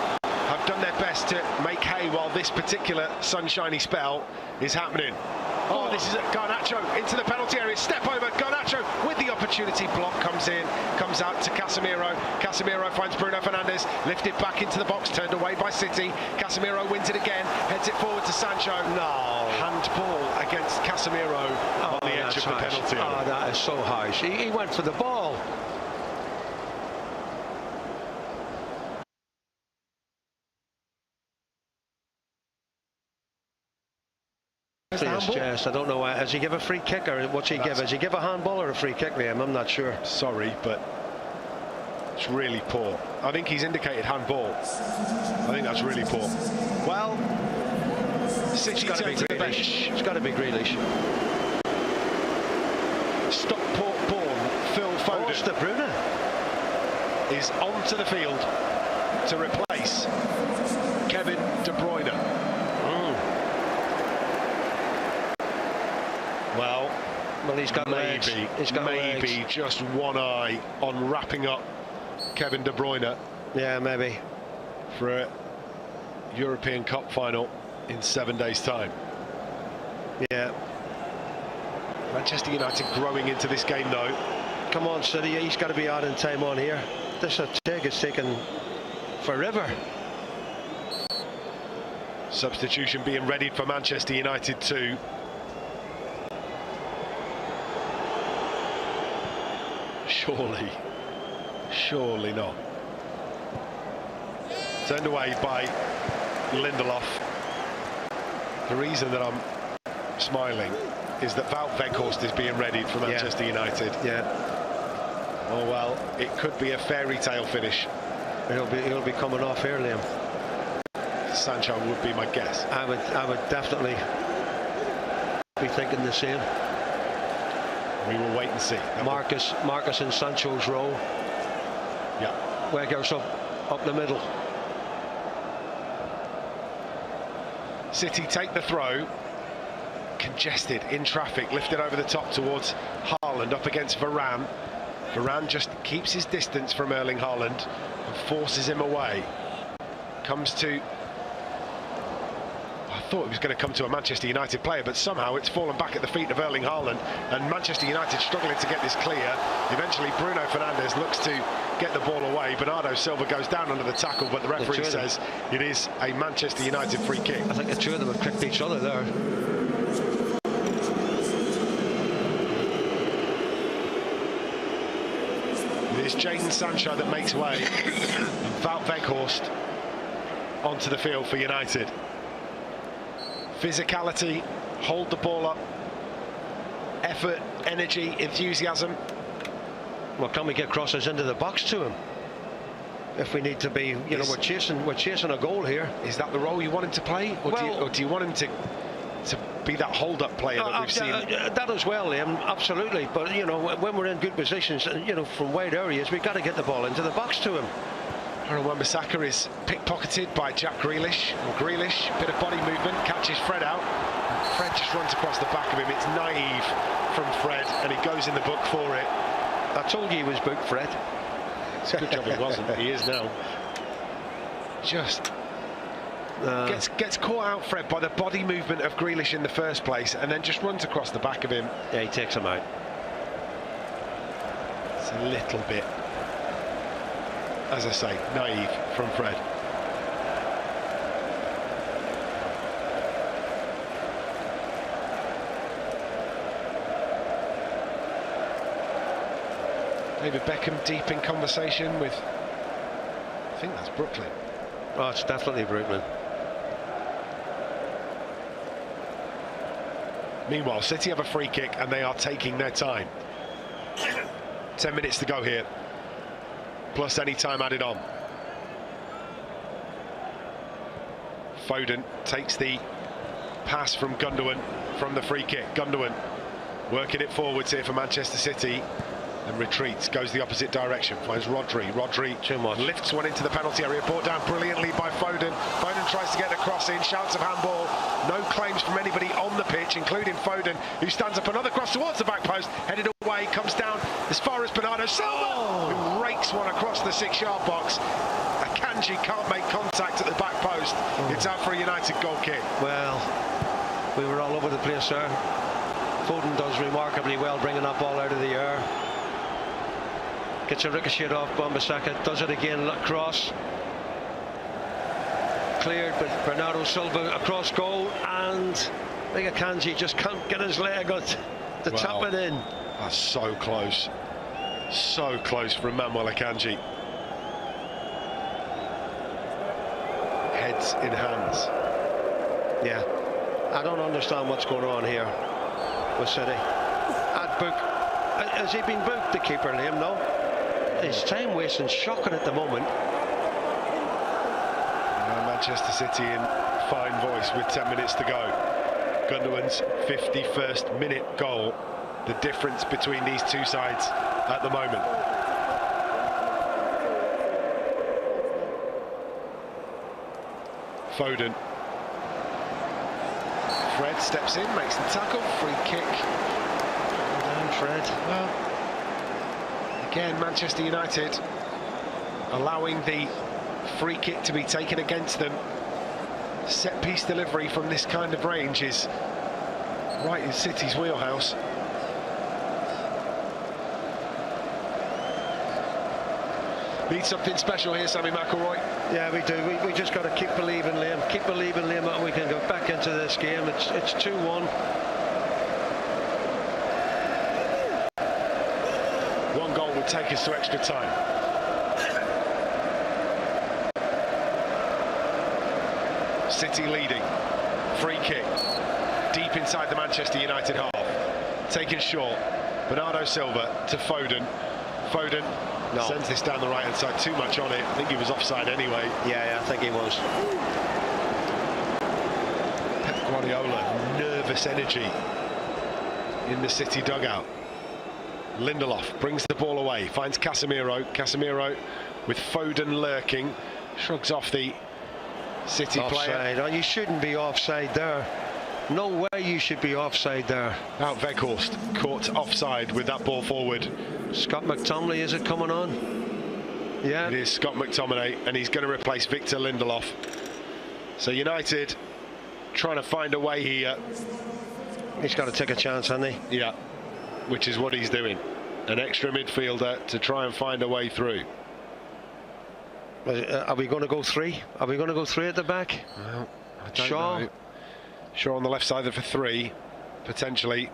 have done their best to make hay while this particular sunshiny spell is happening. Oh, this is Garnacho into the penalty area. Step over. Garnacho with the opportunity. Block comes in. Comes out to Casemiro. Casemiro finds Bruno Fernandes. Lifted back into the box. Turned away by City. Casemiro wins it again. Heads it forward to Sancho. No. Handball against Casemiro on the edge of the penalty area. Oh, that is so harsh. He went for the ball. Chest. I don't know why. Does he give a free kick, or what's he give? Does he give a handball or a free kick, Liam? I'm not sure. Sorry, but it's really poor. I think he's indicated handball. I think that's really poor. Well, City turn to the bench. It's got to be Grealish. Stockport-born Phil Foden De Bruyne is onto the field to replace Kevin De Bruyne. Well, he's got legs. He's got maybe legs. Just one eye on wrapping up Kevin De Bruyne. Yeah, maybe. For a European Cup final in 7 days' time. Yeah. Manchester United growing into this game, though. Come on, City. He's got to be adding time on here. This attack is taking forever. Substitution being readied for Manchester United too. Surely not. Turned away by Lindelof. The reason that I'm smiling is that Wout Weghorst is being readied for Manchester United. Yeah. Oh well, it could be a fairy tale finish. He'll be coming off here, Liam. Sancho would be my guess. I would definitely be thinking the same. We will wait and see. Marcus and Sancho's row. Yeah. Weghorst up the middle. City take the throw. Congested in traffic, lifted over the top towards Haaland, up against Varane. Varane just keeps his distance from Erling Haaland and forces him away. Comes to... I thought it was going to come to a Manchester United player, but somehow it's fallen back at the feet of Erling Haaland, and Manchester United struggling to get this clear. Eventually Bruno Fernandes looks to get the ball away. Bernardo Silva goes down under the tackle, but the referee says it is a Manchester United free kick. I think the two of them have kicked each other there. It's Jadon Sancho that makes way, and Wout Weghorst onto the field for United. Physicality, hold the ball up, effort, energy, enthusiasm. Well, can we get crosses into the box to him? If we need to be, you know, we're chasing a goal here. Is that the role you want him to play, or do you want him to be that hold-up player that we've seen? That as well, Liam, absolutely. But you know, when we're in good positions, you know, from wide areas, we've got to get the ball into the box to him. Harold Wan-Bissaka is pickpocketed by Jack Grealish. Grealish, bit of body movement, catches Fred out. And Fred just runs across the back of him. It's naive from Fred, and he goes in the book for it. I told you he was booked, Fred. It's a good job he wasn't. He is now. Just gets caught out, Fred, by the body movement of Grealish in the first place, and then just runs across the back of him. Yeah, he takes him out. It's a little bit, as I say, naive from Fred. David Beckham deep in conversation with, I think that's Brooklyn. Oh, it's definitely Brooklyn. Meanwhile, City have a free kick and they are taking their time. 10 minutes to go here, plus any time added on. Foden takes the pass from Gundogan from the free kick. Gundogan working it forwards here for Manchester City, and retreats, goes the opposite direction, finds Rodri. Rodri lifts one into the penalty area, brought down brilliantly by Foden. Foden tries to get the cross in, shouts of handball. No claims from anybody on the pitch, including Foden, who stands up another cross towards the back post, headed away, comes down as far as Bernardo Silva, who rakes one across the 6-yard box. Akanji can't make contact at the back post. It's out for a United goal kick. Well, we were all over the place there. Foden does remarkably well bringing that ball out of the air. Gets a ricochet off Wan-Bissaka, does it again, cross. Cleared, but Bernardo Silva across goal, and big Akanji just can't get his leg on to tap it in. That's so close. So close from Manuel Akanji. Heads in hands. Yeah, I don't understand what's going on here with City. Has he been booked, the keeper, Liam? No. His time wasting shocking at the moment. Manchester City in fine voice with 10 minutes to go. Gundogan's 51st minute goal, the difference between these two sides at the moment. Foden. Fred steps in, makes the tackle, free kick. Well done, Fred. Well, again, Manchester United allowing the free kick to be taken against them. Set piece delivery from this kind of range is right in City's wheelhouse. Need something special here, Sammy McElroy. Yeah, we do. We just got to keep believing, Liam. Keep believing, Liam, that we can go back into this game. It's 2-1. One goal would take us to extra time. City leading. Free kick. Deep inside the Manchester United half. Taken short. Bernardo Silva to Foden. Foden sends this down the right-hand side. Too much on it. I think he was offside anyway. Yeah, I think he was. Pep Guardiola, nervous energy in the City dugout. Lindelof brings the ball away, finds Casemiro. Casemiro with Foden lurking, shrugs off the City offside. player. Oh, you shouldn't be offside there. No way you should be offside there. Out Weghorst, caught offside with that ball forward. Scott McTominay, is it coming on? Yeah. It is Scott McTominay, and he's going to replace Victor Lindelof. So United trying to find a way here. He's got to take a chance, hasn't he? Yeah, which is what he's doing. An extra midfielder to try and find a way through. Are we going to go three? Are we going to go three at the back? Well, I don't Shaw. know. Shaw on the left side for three, potentially.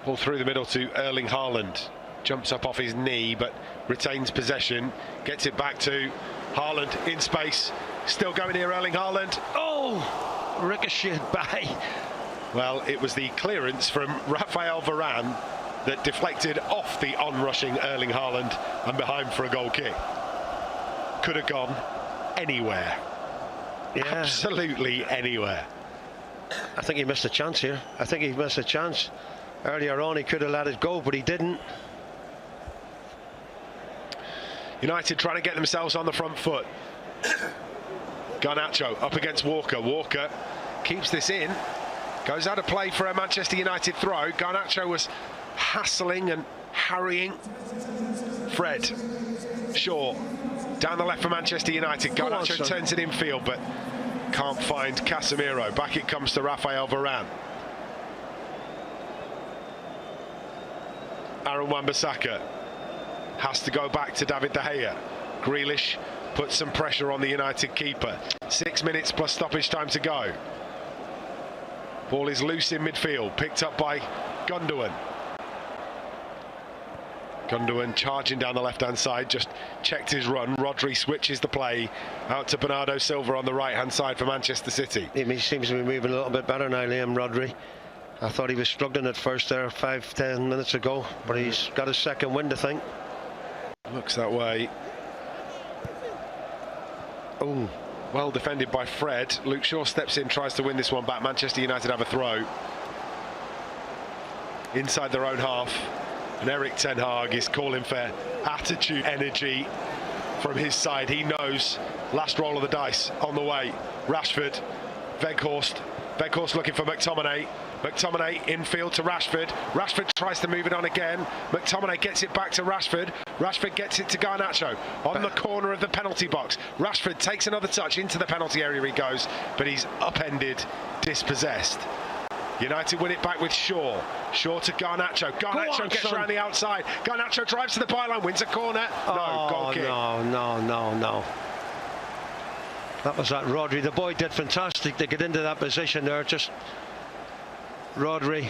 Ball through the middle to Erling Haaland. Jumps up off his knee, but retains possession. Gets it back to Haaland in space. Still going here, Erling Haaland. Oh! Ricocheted by. Well, it was the clearance from Raphael Varane that deflected off the on-rushing Erling Haaland and behind for a goal kick. Could have gone anywhere. Yeah. Absolutely anywhere. I think he missed a chance here. I think he missed a chance. Earlier on he could have let it go, but he didn't. United trying to get themselves on the front foot. Garnacho up against Walker. Walker keeps this in. Goes out of play for a Manchester United throw. Garnacho was hassling and harrying. Fred. Shaw. Down the left for Manchester United. Garnacho turns it infield, but can't find Casemiro. Back it comes to Raphael Varane. Aaron Wan-Bissaka has to go back to David De Gea. Grealish puts some pressure on the United keeper. 6 minutes plus stoppage time to go. Ball is loose in midfield, picked up by Gundogan. Gundogan charging down the left-hand side, just checked his run. Rodri switches the play out to Bernardo Silva on the right-hand side for Manchester City. He seems to be moving a little bit better now, Liam, Rodri. I thought he was struggling at first there 5-10 minutes ago, but he's got his second wind, I think. Looks that way. Oh, well defended by Fred. Luke Shaw steps in, tries to win this one back. Manchester United have a throw inside their own half, and Erik Ten Hag is calling for attitude, energy from his side. He knows last roll of the dice on the way. Rashford, Weghorst looking for McTominay. McTominay infield to Rashford. Rashford tries to move it on again. McTominay gets it back to Rashford. Rashford gets it to Garnacho on the corner of the penalty box. Rashford takes another touch into the penalty area. He goes, but he's upended, dispossessed. United win it back with Shaw. Shaw to Garnacho. Garnacho gets around the outside. Garnacho drives to the byline, wins a corner. No, goal kick. No. That was that Rodri. The boy did fantastic to get into that position there. Just Rodri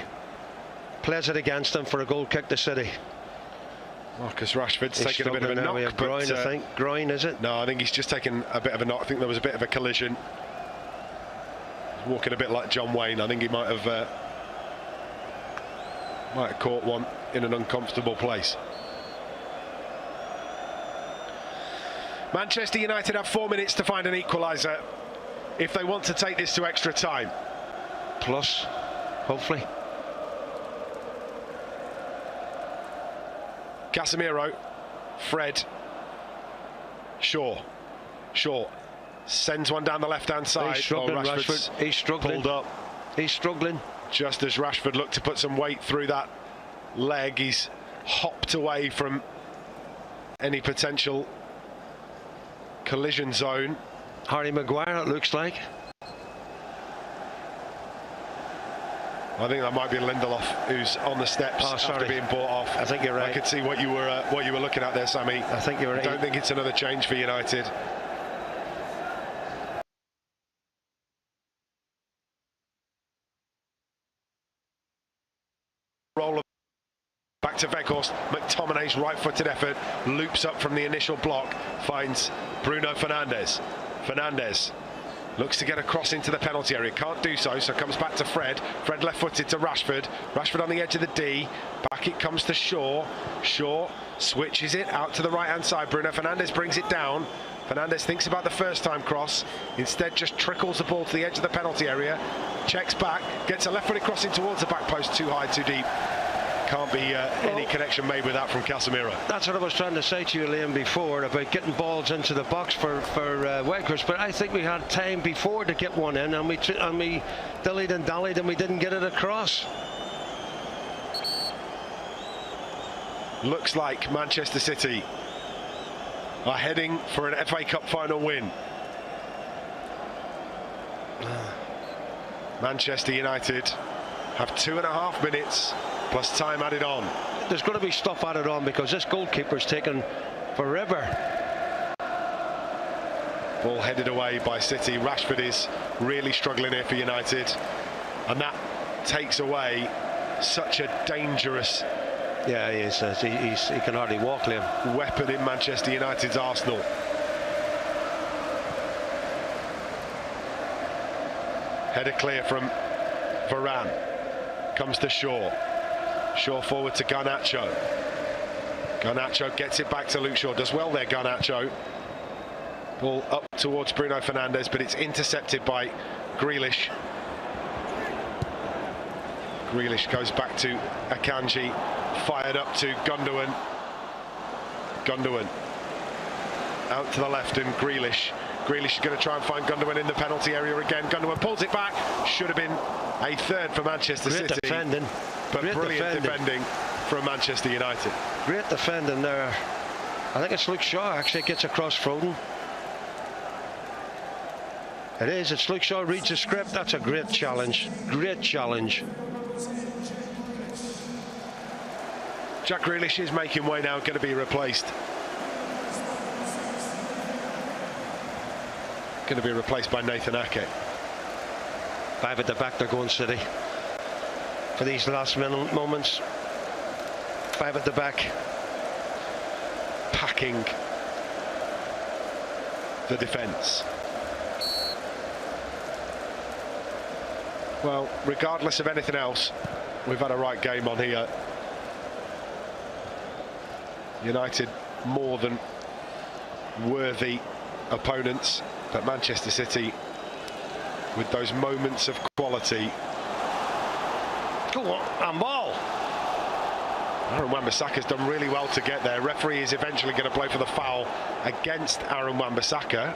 plays it against him for a goal kick to City. Marcus Rashford's taken a bit of a knock. Groin, I think. Groin, is it? No, I think he's just taken a bit of a knock. I think there was a bit of a collision. He's walking a bit like John Wayne. I think he might have caught one in an uncomfortable place. Manchester United have 4 minutes to find an equaliser if they want to take this to extra time. Plus, hopefully. Casemiro, Fred, Shaw sends one down the left-hand side. He's struggling, Rashford. He's struggling. Pulled up. He's struggling. Just as Rashford looked to put some weight through that leg, he's hopped away from any potential collision zone. Harry Maguire, it looks like. I think that might be Lindelof who's on the steps after being bought off. I think you're right. I could see what you were looking at there, Sammy. I think you're right. I don't think it's another change for United. Roll back to Weghorst. McTominay's right-footed effort loops up from the initial block, finds Bruno Fernandes. Fernandes looks to get across into the penalty area, can't do so, so comes back to Fred. Fred left-footed to Rashford. Rashford on the edge of the D. Back it comes to Shaw. Shaw switches it out to the right-hand side. Bruno Fernandes brings it down. Fernandes thinks about the first-time cross. Instead, just trickles the ball to the edge of the penalty area. Checks back, gets a left-footed crossing towards the back post. Too high, too deep. Can't be any connection made with that from Casemiro. That's what I was trying to say to you, Liam, before about getting balls into the box for Weghorst, but I think we had time before to get one in, and we dillied and dallied and we didn't get it across. Looks like Manchester City are heading for an FA Cup final win. Manchester United have 2.5 minutes plus time added on. There's going to be stuff added on because this goalkeeper's taken forever. Ball headed away by City. Rashford is really struggling here for United, and that takes away such a dangerous Yeah, he is. He can hardly walk, Liam. Weapon in Manchester United's arsenal. Header clear from Varane. Comes to Shaw. Shaw forward to Garnacho. Garnacho gets it back to Luke Shaw. Does well there, Garnacho. Ball up towards Bruno Fernandes, but it's intercepted by Grealish. Grealish goes back to Akanji. Fired up to Gundogan. Gundogan out to the left, and Grealish is going to try and find Gundogan in the penalty area again. Gundogan pulls it back. Should have been a third for Manchester City. Defending. But brilliant defending from Manchester United. Great defending there. I think it's Luke Shaw actually gets across Foden. It is. It's Luke Shaw reads the script. That's a great challenge. Great challenge. Jack Grealish is making way now, going to be replaced. Going to be replaced by Nathan Ake. 5 at the back, they're going City. For these last moments. 5 at the back. Packing the defence. Well, regardless of anything else, we've had a right game on here. United more than worthy opponents, but Manchester City with those moments of quality. Go on, handball. Aaron Wan-Bissaka's done really well to get there. Referee is eventually going to blow for the foul against Aaron Wan-Bissaka.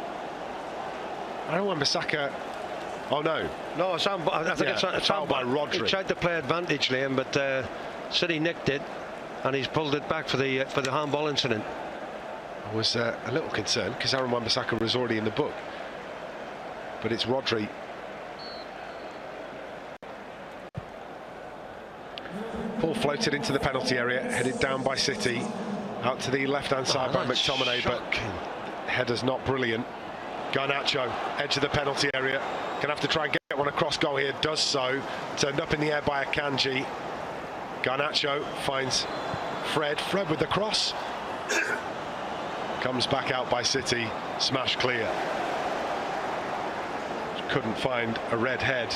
Aaron Wan-Bissaka. Oh no! No, it's handball. I think it's foul by Rodri. He tried to play advantage, Liam, but City nicked it. And he's pulled it back for the handball incident. I was a little concerned because Aaron Wan-Bissaka was already in the book, but it's Rodri. Ball floated into the penalty area, headed down by City, out to the left-hand side by McTominay, but header's not brilliant. Garnacho, edge of the penalty area, gonna have to try and get one across goal here. Does so, turned up in the air by Akanji. Garnacho finds Fred with the cross. Comes back out by City, smashed clear. Couldn't find a red head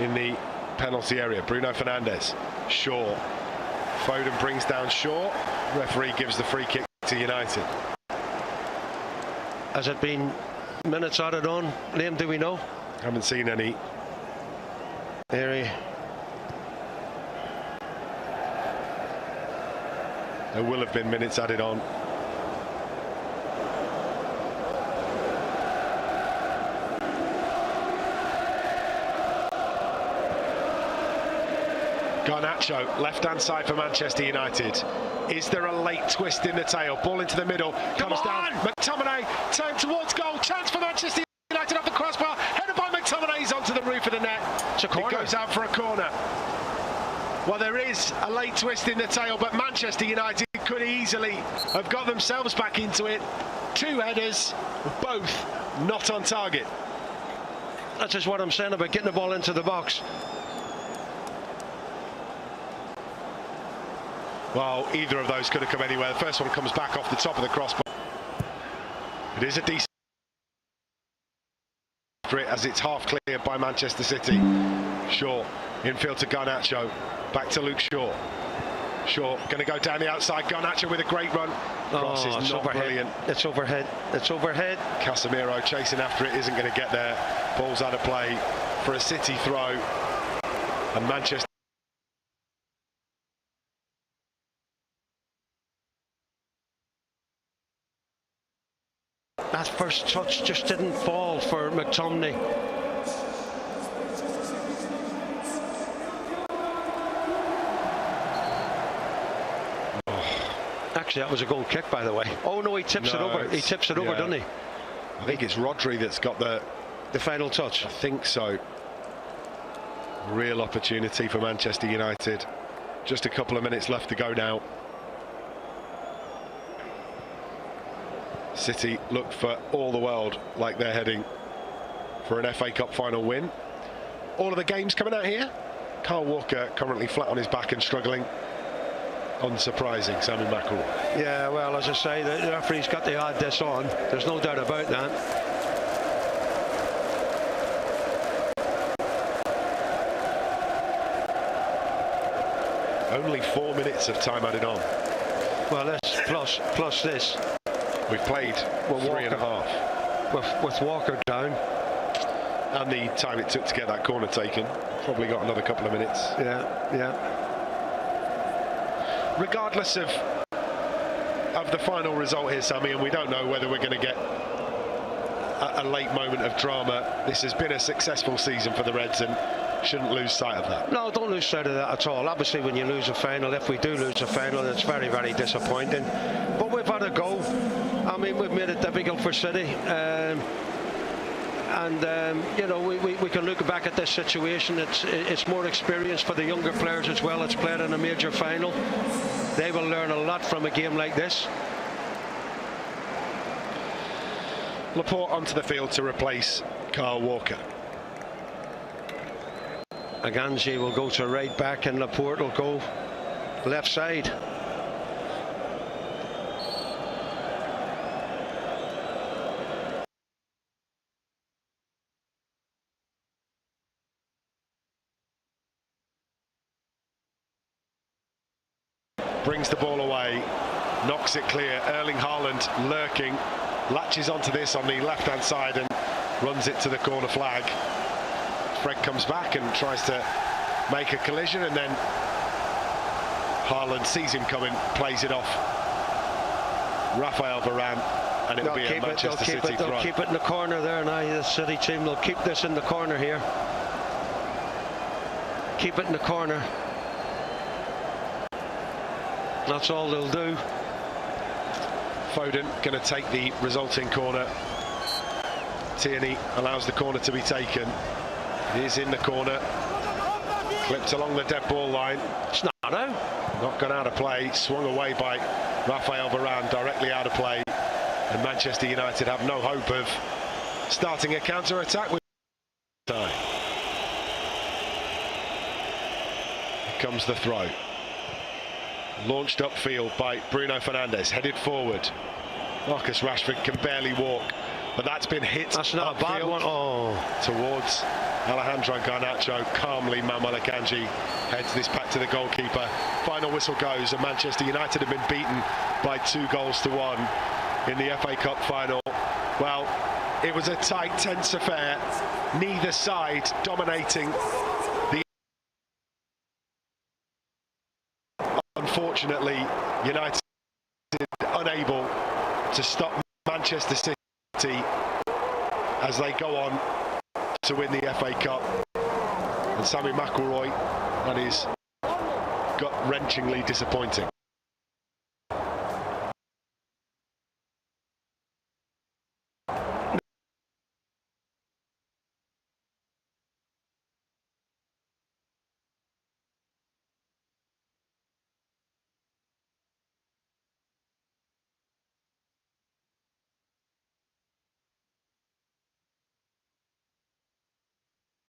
in the penalty area. Bruno Fernandes, Shaw. Foden brings down Shaw. Referee gives the free kick to United. Has it been minutes added on, Liam, do we know? Haven't seen any. There will have been minutes added on. Garnacho, left-hand side for Manchester United. Is there a late twist in the tail? Ball into the middle, comes down. McTominay, turn towards goal. Chance for Manchester United off the crossbar. Headed by McTominay, he's onto the roof of the net. It's a corner. It goes out for a corner. Well, there is a late twist in the tail, but Manchester United could easily have got themselves back into it. 2 headers, both not on target. That's just what I'm saying about getting the ball into the box. Well, either of those could have come anywhere. The first one comes back off the top of the crossbar. It is a decent for it as it's half cleared by Manchester City. Shaw, infield to Garnacho, back to Luke Shaw. Shaw going to go down the outside. Garnacho with a great run. Cross is not brilliant. It's overhead. It's overhead. Casemiro chasing after it, isn't going to get there. Ball's out of play for a City throw. And Manchester first touch just didn't fall for McTominay. Actually, that was a goal kick, by the way. Oh no, he tips it over. He tips it over, doesn't he? I think it's Rodri that's got the final touch. I think so. Real opportunity for Manchester United. Just a couple of minutes left to go now. City look for all the world like they're heading for an FA Cup final win. All of the games coming out here. Kyle Walker currently flat on his back and struggling. Unsurprising, Sammy McIlroy. Yeah, well, as I say, the referee's got to add this on. There's no doubt about that. Only 4 minutes of time added on. Well, that's plus this. We've played with 3.5. With Walker down. And the time it took to get that corner taken. Probably got another couple of minutes. Yeah. Regardless of the final result here, Sammy, and we don't know whether we're going to get a late moment of drama. This has been a successful season for the Reds and shouldn't lose sight of that. No, don't lose sight of that at all. Obviously, when you lose a final, if we do lose a final, it's very, very disappointing. But we've had a go. I mean, we've made it difficult for City. You know, we can look back at this situation. It's more experience for the younger players as well. It's played in a major final. They will learn a lot from a game like this. Laporte onto the field to replace Kyle Walker. Aganji will go to right back and Laporte will go left side. Brings the ball away, knocks it clear. Erling Haaland lurking, latches onto this on the left-hand side and runs it to the corner flag. Fred comes back and tries to make a collision, and then Haaland sees him coming, plays it off. Rafael Varane, and it'll be a Manchester City throw. They'll keep it in the corner there now. The City team will keep this in the corner here. Keep it in the corner. That's all they'll do. Foden going to take the resulting corner. Tierney allows the corner to be taken. It is in the corner. Clipped along the dead ball line. It's not out. Not gone out of play. Swung away by Rafael Varane, directly out of play. And Manchester United have no hope of starting a counter-attack with time. Here comes the throw. Launched upfield by Bruno Fernandes, headed forward. Marcus Rashford can barely walk, but that's been hit. That's not a bad one. Oh. Towards Alejandro Garnacho. Calmly, Manuel Akanji heads this back to the goalkeeper. Final whistle goes, and Manchester United have been beaten by 2-1 in the FA Cup final. Well, it was a tight, tense affair. Neither side dominating. Unfortunately, United unable to stop Manchester City as they go on to win the FA Cup. And Sammy McIlroy, that is gut-wrenchingly disappointing.